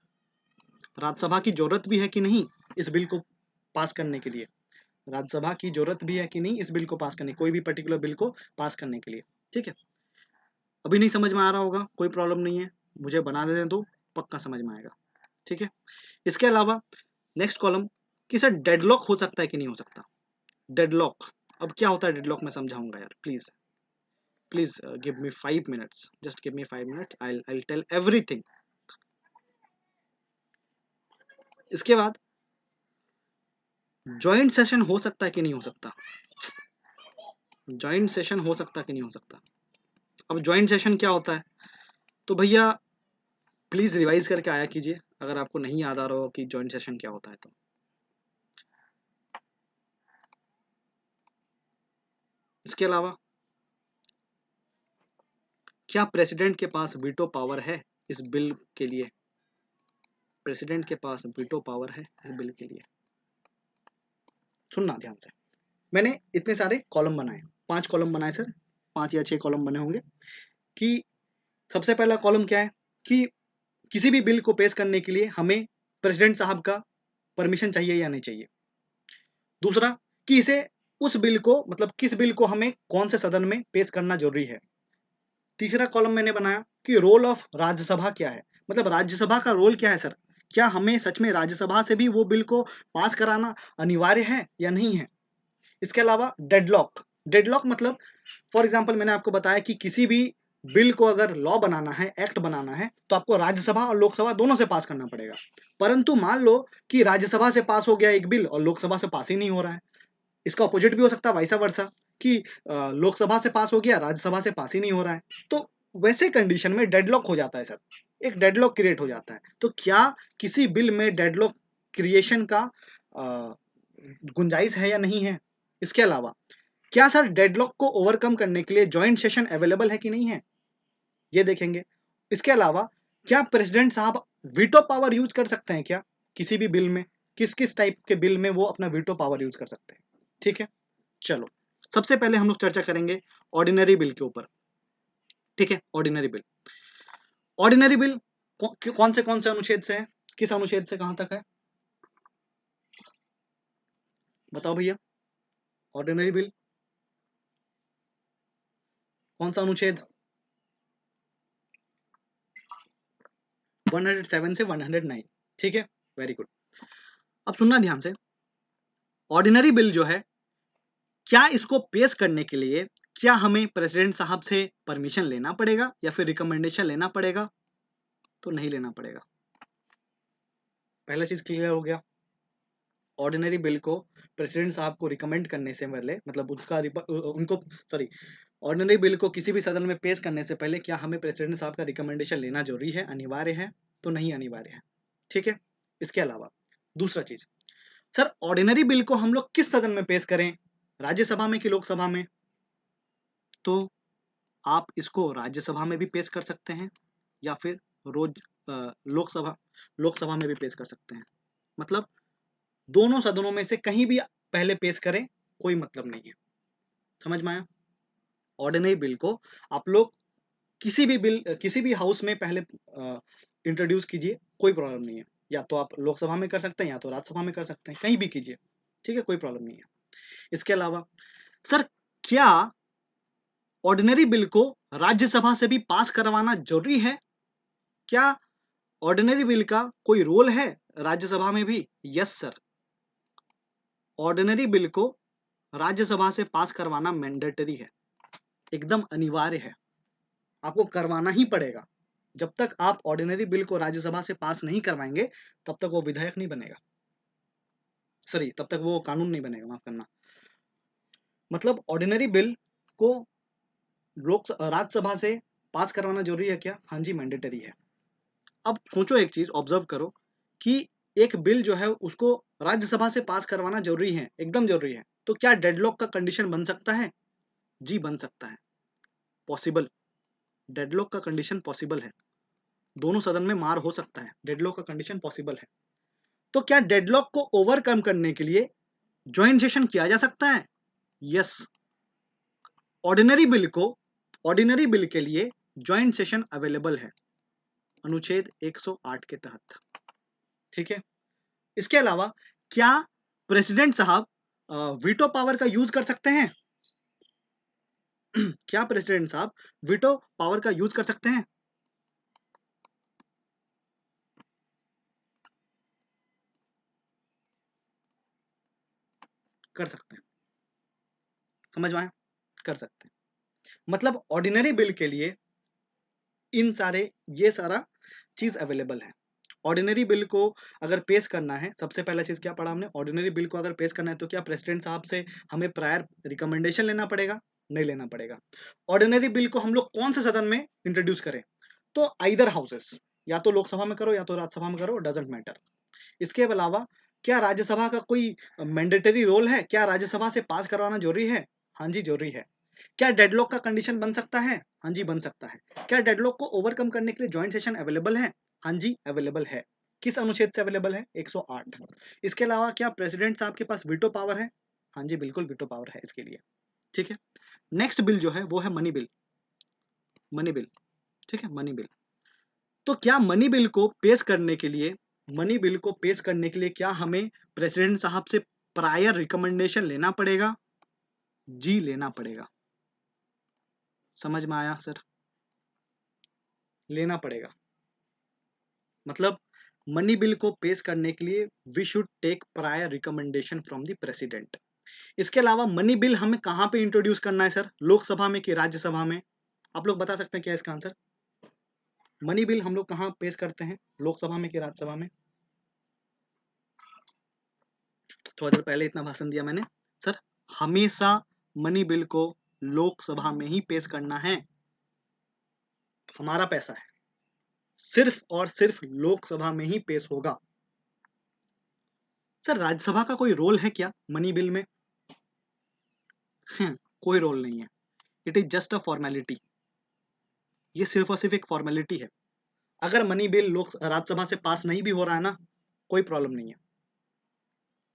राज्यसभा की जरूरत भी है कि नहीं इस बिल को पास करने के लिए? राज्यसभा की जरूरत भी है कि नहीं इस बिल को पास करने, कोई भी पर्टिकुलर बिल को पास करने के लिए? ठीक है, अभी नहीं समझ में आ रहा होगा, कोई प्रॉब्लम नहीं है, मुझे बना देने दो, पक्का समझ में आएगा। ठीक है, इसके अलावा नेक्स्ट कॉलम कि सर डेडलॉक हो सकता है कि नहीं हो सकता? डेडलॉक, अब क्या होता है डेडलॉक मैं समझाऊंगा यार, please please give me 5 minutes, just give me 5 minutes, I tell everything. इसके बाद ज्वाइंट सेशन हो सकता है कि नहीं हो सकता? ज्वाइंट सेशन हो सकता है कि नहीं हो सकता? अब ज्वाइंट सेशन क्या होता है? तो भैया प्लीज रिवाइज करके आया कीजिए अगर आपको नहीं याद आ रहा हो कि ज्वाइंट सेशन क्या होता है तो। इसके अलावा क्या प्रेसिडेंट के पास वीटो पावर है इस बिल के लिए? प्रेसिडेंट के पास वीटो पावर है इस बिल के लिए? सुनना ध्यान से, मैंने इतने सारे कॉलम बनाए, 5 कॉलम बनाए सर, 5 या 6 कॉलम बने होंगे। कि सबसे पहला कॉलम क्या है कि किसी भी बिल को पेश करने के लिए हमें प्रेसिडेंट साहब का परमिशन चाहिए या नहीं चाहिए। दूसरा कि इसे उस बिल को, मतलब किस बिल को हमें कौन से सदन में पेश करना जरूरी है। तीसरा कॉलम मैंने बनाया कि रोल ऑफ राज्यसभा क्या है, मतलब राज्यसभा का रोल क्या है सर, क्या हमें सच में राज्यसभा से भी वो बिल को पास कराना अनिवार्य है या नहीं है। इसके अलावा डेडलॉक, डेडलॉक मतलब फॉर एग्जाम्पल मैंने आपको बताया कि किसी भी बिल को अगर लॉ बनाना है, एक्ट बनाना है, तो आपको राज्यसभा और लोकसभा दोनों से पास करना पड़ेगा। परंतु मान लो कि राज्यसभा से पास हो गया एक बिल और लोकसभा से पास ही नहीं हो रहा है। इसका अपोजिट भी हो सकता है, वाइसा वर्सा, कि लोकसभा से पास हो गया, राज्यसभा से पास ही नहीं हो रहा है। तो वैसे कंडीशन में डेडलॉक हो जाता है सर, एक डेडलॉक क्रिएट हो जाता है। तो क्या किसी बिल में डेडलॉक क्रिएशन का गुंजाइश है या नहीं है? इसके अलावा क्या सर डेडलॉक को ओवरकम करने के लिए जॉइंट सेशन अवेलेबल है कि नहीं है, ये देखेंगे। इसके अलावा क्या प्रेसिडेंट साहब वीटो पावर यूज कर सकते हैं क्या किसी भी बिल में? किस किस टाइप के बिल में वो अपना वीटो पावर यूज कर सकते हैं? ठीक है, चलो सबसे पहले हम लोग चर्चा करेंगे ऑर्डिनरी बिल के ऊपर। ठीक है, ऑर्डिनरी बिल, ऑर्डिनरी बिल कौन से अनुच्छेद से है, किस अनुच्छेद से कहां तक है बताओ भैया? ऑर्डिनरी बिल कौन सा अनुच्छेद? 107 से 109। ठीक है, वेरी गुड। अब सुनना ध्यान से, ऑर्डिनरी बिल जो है, क्या इसको पेश करने के लिए क्या हमें प्रेसिडेंट साहब से परमिशन लेना पड़ेगा या फिर रिकमेंडेशन लेना पड़ेगा? तो नहीं लेना पड़ेगा। पहला चीज क्लियर हो गया। ऑर्डिनरी बिल को प्रेसिडेंट साहब को रिकमेंड करने से पहले, मतलब उनको सॉरी, ऑर्डिनरी बिल को किसी भी सदन में पेश करने से पहले क्या हमें प्रेसिडेंट साहब का रिकमेंडेशन लेना जरूरी है, अनिवार्य है? तो नहीं अनिवार्य है। ठीक है। इसके अलावा दूसरा चीज, सर ऑर्डिनरी बिल को हम लोग किस सदन में पेश करें, राज्यसभा में कि लोकसभा में? तो आप इसको राज्यसभा में भी पेश कर सकते हैं या फिर रोज लोकसभा लोकसभा में भी पेश कर सकते हैं। मतलब दोनों सदनों में से कहीं भी पहले पेश करें, कोई मतलब नहीं है। समझ में आया? ऑर्डिनरी बिल को आप लोग किसी भी हाउस में पहले इंट्रोड्यूस कीजिए, कोई प्रॉब्लम नहीं है। या तो आप लोकसभा में कर सकते हैं या तो राज्यसभा में कर सकते हैं, कहीं भी कीजिए। ठीक है, कोई प्रॉब्लम नहीं है। इसके अलावा सर, क्या ऑर्डिनरी बिल को राज्यसभा से भी पास करवाना जरूरी है? क्या ऑर्डिनरी बिल का कोई रोल है राज्यसभा में भी? यस सर, ऑर्डिनरी बिल को राज्यसभा से पास करवाना मैंडेटरी है, एकदम अनिवार्य है, आपको करवाना ही पड़ेगा। जब तक आप ऑर्डिनरी बिल को राज्यसभा से पास नहीं करवाएंगे तब तक वो विधेयक नहीं बनेगा, सॉरी तब तक वो कानून नहीं बनेगा, माफ करना। मतलब ऑर्डिनरी बिल को राज्यसभा से पास करवाना जरूरी है क्या? हाँ जी, मैंडेटरी है। अब सोचो, एक चीज ऑब्जर्व करो कि एक बिल जो है उसको राज्यसभा से पास करवाना जरूरी है, एकदम जरूरी है, तो क्या डेडलॉक का कंडीशन बन सकता है? जी बन सकता है, पॉसिबल। डेडलॉक का कंडीशन पॉसिबल है, दोनों सदन में मार हो सकता है, डेडलॉक का कंडीशन पॉसिबल है। तो क्या डेडलॉक को ओवरकम करने के लिए ज्वाइंट सेशन किया जा सकता है? यस, ऑर्डिनरी बिल को ऑर्डिनरी बिल के लिए ज्वाइंट सेशन अवेलेबल है अनुच्छेद 108 के तहत। ठीक है। इसके अलावा क्या प्रेसिडेंट साहब वीटो पावर का यूज कर सकते हैं? क्या प्रेसिडेंट साहब वीटो पावर का यूज कर सकते हैं? कर सकते हैं। समझ में आया? कर सकते हैं। मतलब ऑर्डिनरी बिल के लिए ये सारा चीज अवेलेबल है। ऑर्डिनरी बिल को अगर पेश करना है, सबसे पहला चीज क्या पढ़ा हमने, ऑर्डिनरी बिल को अगर पेश करना है तो क्या प्रेसिडेंट साहब से हमें प्रायर रिकमेंडेशन लेना पड़ेगा? नहीं लेना पड़ेगा। ऑर्डिनरी बिल को हम लोग कौन से सदन में इंट्रोड्यूस करें? तो आइदर हाउसेस, या तो लोकसभा में करो या तो राज्यसभा में करो, डजेंट मैटर। इसके अलावा क्या राज्यसभा का कोई मैंडेटरी रोल है? क्या राज्यसभा से पास करवाना जरूरी है? हाँ जी जरूरी है। क्या डेडलॉक का कंडीशन बन सकता है? हाँ जी बन सकता है। क्या डेडलॉक को ओवरकम करने के लिए ज्वाइंट सेशन अवेलेबल है? हाँ जी अवेलेबल है। किस अनुच्छेद से अवेलेबल है? 108। इसके अलावा क्या प्रेसिडेंट साहब के पास वीटो पावर है? हाँ जी बिल्कुल वीटो पावर है इसके लिए। ठीक है। नेक्स्ट बिल जो है वो है मनी बिल। मनी बिल, ठीक है, मनी बिल। तो क्या मनी बिल को पेश करने के लिए क्या हमें प्रेसिडेंट साहब से प्रायर रिकमेंडेशन लेना पड़ेगा? जी लेना पड़ेगा। समझ में आया सर? लेना पड़ेगा। मतलब मनी बिल को पेश करने के लिए we should take prior recommendation from the president. इसके अलावा मनी बिल हमें कहां पे इंट्रोड्यूस करना है सर, लोकसभा में कि राज्यसभा में? आप लोग बता सकते हैं क्या इसका आंसर? मनी बिल हम लोग कहां पेश करते हैं, लोकसभा में कि राज्यसभा में? थोड़ा देर पहले इतना भाषण दिया मैंने। सर हमेशा मनी बिल को लोकसभा में ही पेश करना है, हमारा पैसा है, सिर्फ और सिर्फ लोकसभा में ही पेश होगा। सर राज्यसभा का कोई रोल है क्या मनी बिल में? कोई रोल नहीं है, it is just a formality. ये सिर्फ और सिर्फ एक फॉर्मेलिटी है। अगर मनी बिल लोक राज्यसभा से पास नहीं भी हो रहा है ना, कोई प्रॉब्लम नहीं है,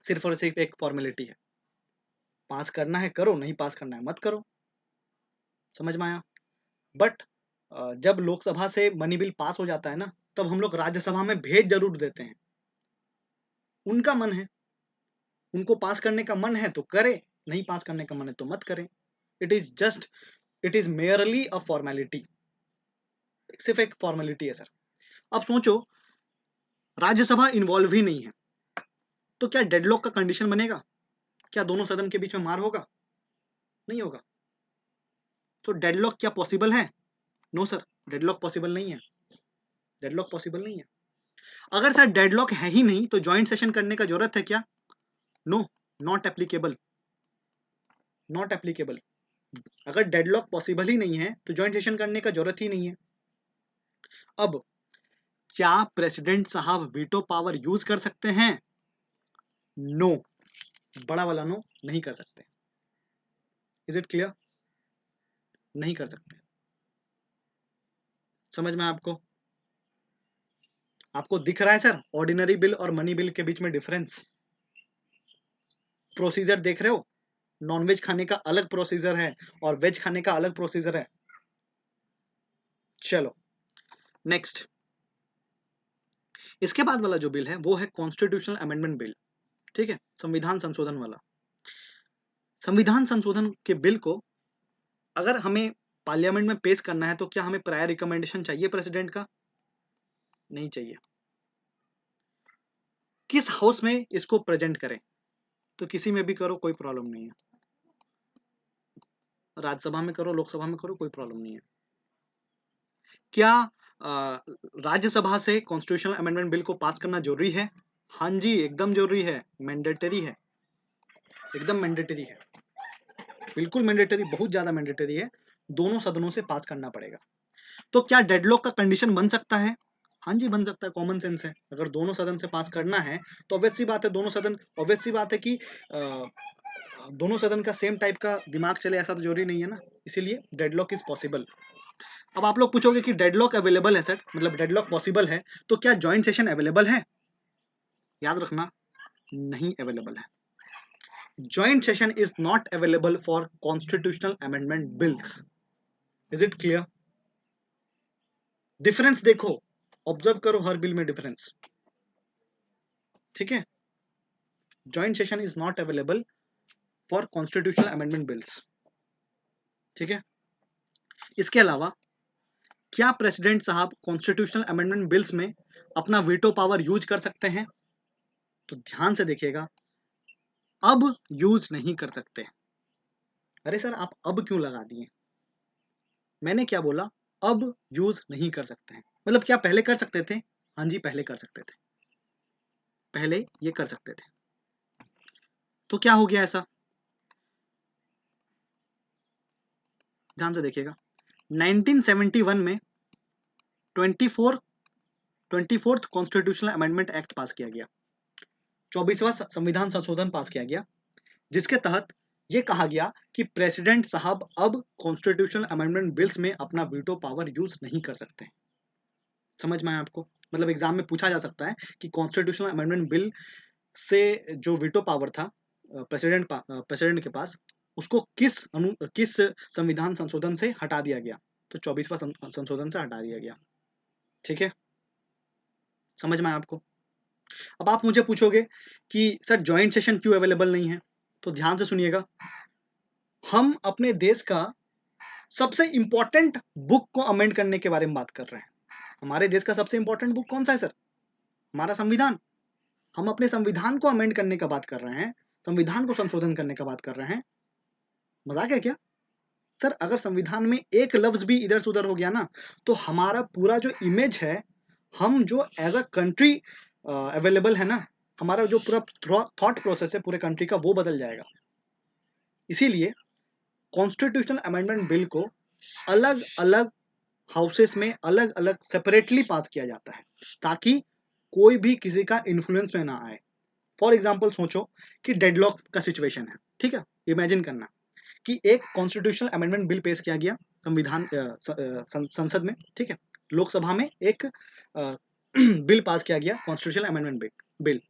सिर्फ और सिर्फ एक फॉर्मेलिटी है। पास करना है करो, नहीं पास करना है मत करो। समझ में आया? बट जब लोकसभा से मनी बिल पास हो जाता है ना, तब हम लोग राज्यसभा में भेज जरूर देते हैं। उनका मन है, उनको पास करने का मन है तो करे, नहीं पास करने का मन है तो मत करें। It is merely a formality, सिर्फ एक फॉर्मेलिटी है सर। अब सोचो, राज्यसभा इन्वॉल्व ही नहीं है तो क्या डेडलॉक का कंडीशन बनेगा? क्या दोनों सदन के बीच में मार होगा? नहीं होगा। तो डेडलॉक क्या पॉसिबल है? नो सर, डेडलॉक पॉसिबल नहीं है, डेडलॉक पॉसिबल नहीं है। अगर सर डेडलॉक है ही नहीं तो ज्वाइंट सेशन करने का जरूरत है क्या? No, not applicable, not applicable. अगर डेडलॉक पॉसिबल ही नहीं है तो ज्वाइंट सेशन करने का जरूरत ही नहीं है। अब क्या प्रेसिडेंट साहब वीटो पावर यूज कर सकते हैं? नो, बड़ा वाला नो, नहीं कर सकते। Is it clear? नहीं कर सकते। समझ में आपको? आपको दिख रहा है सर ऑर्डिनरी बिल और मनी बिल के बीच में डिफरेंस? प्रोसीजर देख रहे हो? नॉनवेज खाने का अलग प्रोसीजर है और वेज खाने का अलग प्रोसीजर है। चलो नेक्स्ट, इसके बाद वाला जो बिल है वो है कॉन्स्टिट्यूशनल अमेंडमेंट बिल। ठीक है, संविधान संशोधन वाला। संविधान संशोधन के बिल को अगर हमें पार्लियामेंट में पेश करना है तो क्या हमें प्रायर रिकमेंडेशन चाहिए प्रेसिडेंट का? नहीं चाहिए। किस हाउस में इसको प्रेजेंट करें? तो किसी में भी करो, कोई प्रॉब्लम नहीं है। राज्यसभा में करो, लोकसभा में करो, कोई प्रॉब्लम नहीं है। क्या राज्यसभा से कॉन्स्टिट्यूशनल अमेंडमेंट बिल को पास करना जरूरी है? हाँ जी, एकदम जरूरी है, मैंडेटरी है, एकदम मैंडेटरी है, बिल्कुल मैंडेटरी, बहुत ज्यादा मैंडेटरी है। दोनों सदनों से पास करना पड़ेगा। तो क्या डेडलॉक का कंडीशन बन सकता है? हाँ जी बन सकता है, कॉमन सेंस है। अगर दोनों सदन से पास करना है तो ऑब्वियस सी बात है, दोनों सदन, ऑब्वियस सी बात है कि दोनों सदन का सेम टाइप का दिमाग चले, ऐसा तो जरूरी नहीं है ना, इसीलिए डेडलॉक इज पॉसिबल। अब आप लोग पूछोगे कि डेडलॉक अवेलेबल है सर, मतलब डेडलॉक पॉसिबल है, तो क्या ज्वाइंट सेशन अवेलेबल है? याद रखना, नहीं अवेलेबल है। Joint session is not available for constitutional amendment bills. Is it clear? Difference देखो, ऑब्जर्व करो हर बिल में डिफरेंस। ठीक है, joint session is not available for constitutional amendment bills. ठीक है, इसके अलावा क्या प्रेसिडेंट साहब कॉन्स्टिट्यूशनल अमेंडमेंट बिल्स में अपना वीटो पावर यूज कर सकते हैं? तो ध्यान से देखिएगा, अब यूज नहीं कर सकते। अरे सर आप अब क्यों लगा दिए? मैंने क्या बोला? अब यूज नहीं कर सकते हैं, मतलब क्या पहले कर सकते थे? हाँ जी पहले कर सकते थे, पहले ये कर सकते थे। तो क्या हो गया ऐसा? ध्यान से देखिएगा, 1971 में 24th कॉन्स्टिट्यूशनल अमेंडमेंट एक्ट पास किया गया, 24वां संविधान संशोधन पास किया गया, जिसके तहत यह कहा गया कि प्रेसिडेंट साहब अब कॉन्स्टिट्यूशनल अमेंडमेंट बिल्स में अपना वीटो पावर यूज नहीं कर सकते। समझ में आया आपको? मतलब एग्जाम में पूछा जा सकता है कि कॉन्स्टिट्यूशनल अमेंडमेंट बिल से जो वीटो पावर था प्रेसिडेंट के पास, उसको किस संविधान संशोधन से हटा दिया गया? तो 24वां संशोधन से हटा दिया गया। ठीक है, समझ में आया आपको? अब आप मुझे पूछोगे कि सर ज्वाइंट सेशन क्यों अवेलेबल नहीं है? तो ध्यान से सुनिएगा, हम अपने देश का सबसे इंपॉर्टेंट बुक को अमेंड करने के बारे में बात कर रहे हैं। हमारे देश का सबसे इंपॉर्टेंट बुक कौन सा है सर? हमारा संविधान। हम अपने संविधान को अमेंड करने का बात कर रहे हैं, संविधान को संशोधन करने का बात कर रहे हैं। मजाक है क्या सर? अगर संविधान में एक लफ्ज भी इधर से उधर हो गया ना, तो हमारा पूरा जो इमेज है, हम जो एज अ कंट्री अवेलेबल है ना, हमारा जो पूरा थॉट प्रोसेस है पूरे कंट्री का, वो बदल जाएगा। इसीलिए कॉन्स्टिट्यूशनल अमेंडमेंट बिल को अलग अलग हाउसेस में अलग अलग सेपरेटली पास किया जाता है, ताकि कोई भी किसी का इन्फ्लुएंस में ना आए। फॉर एग्जाम्पल सोचो कि डेडलॉक का सिचुएशन है, ठीक है, इमेजिन करना कि एक कॉन्स्टिट्यूशनल अमेंडमेंट बिल पेश किया गया संविधान संसद में, ठीक है, लोकसभा में एक बिल पास किया गया कॉन्स्टिट्यूशनल अमेंडमेंट बिल।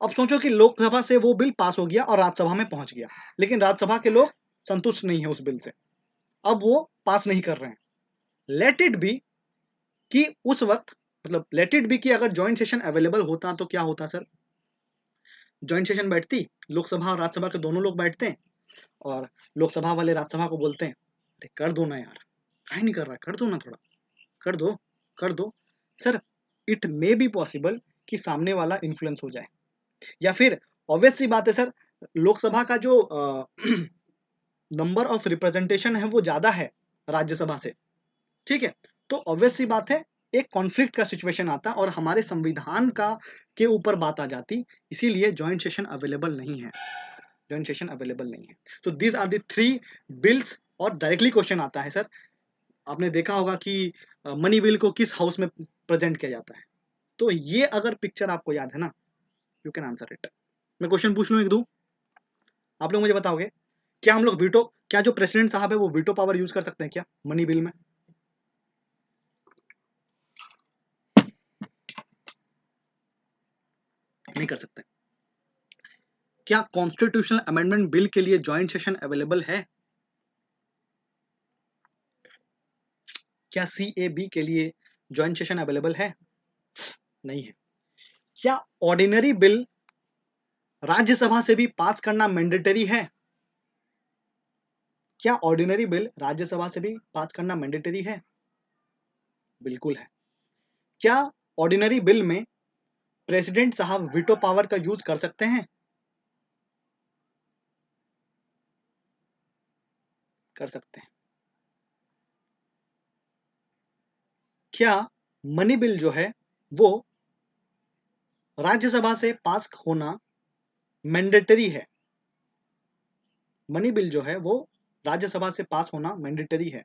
अब सोचो कि लोकसभा से वो बिल पास हो गया और राज्यसभा में पहुंच गया, लेकिन राज्यसभा के लोग संतुष्ट नहीं है उस बिल से, अब वो पास नहीं कर रहे हैं। लेट इट बी कि उस वक्त, मतलब लेट इट बी कि अगर ज्वाइंट सेशन अवेलेबल होता तो क्या होता सर? ज्वाइंट सेशन बैठती, लोकसभा और राज्यसभा के दोनों लोग बैठते हैं और लोकसभा वाले राज्यसभा को बोलते हैं, अरे कर दो ना यार, काहे नहीं कर रहा, कर दो ना थोड़ा, कर दो, कर दो। Sir it may be possible कि सामने वाला इन्फ्लुएंस हो जाए, या फिर ऑब्वियस सी बात है सर, लोकसभा का जो नंबर ऑफ रिप्रेजेंटेशन है वो ज्यादा है राज्यसभा से, ठीक है, तो ऑब्वियस सी बात है एक कॉन्फ्लिक्ट का सिचुएशन आता और हमारे संविधान का के ऊपर बात आ जाती, इसीलिए ज्वाइंट सेशन अवेलेबल नहीं है, ज्वाइंट सेशन अवेलेबल नहीं है। So these are the 3 bills. और डायरेक्टली क्वेश्चन आता है सर, आपने देखा होगा कि मनी बिल को किस हाउस में प्रेजेंट किया जाता है, तो ये अगर पिक्चर आपको याद है ना, यू कैन आंसर इट। मैं क्वेश्चन पूछ लूं एक दो, आप लोग मुझे बताओगे, क्या हम लोग वीटो, क्या जो प्रेसिडेंट साहब है वो वीटो पावर यूज कर सकते हैं क्या मनी बिल में? नहीं कर सकते। क्या कॉन्स्टिट्यूशनल अमेंडमेंट बिल के लिए ज्वाइंट सेशन अवेलेबल है? क्या CAB के लिए ज्वाइंट सेशन अवेलेबल है? नहीं है। क्या ऑर्डिनरी बिल राज्यसभा से भी पास करना मैंडेटरी है? क्या ऑर्डिनरी बिल राज्यसभा से भी पास करना मैंडेटरी है? बिल्कुल है। क्या ऑर्डिनरी बिल में प्रेसिडेंट साहब वीटो पावर का यूज कर सकते हैं? कर सकते हैं। क्या मनी बिल जो है वो राज्यसभा से पास होना मैंडेटरी है? मनी बिल जो है वो राज्यसभा से पास होना मैंडेटरी है।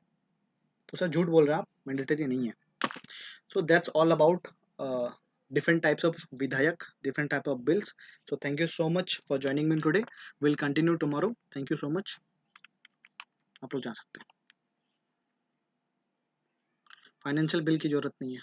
तो सर झूठ बोल रहे हैं आप, मैंडेटरी नहीं है। So that's all about different types of vidhayak, different type of bills. So thank you so much for joining me today. We'll continue tomorrow. Thank you so much. आप लोग जा सकते हैं। फाइनेंशियल बिल की जरूरत नहीं है।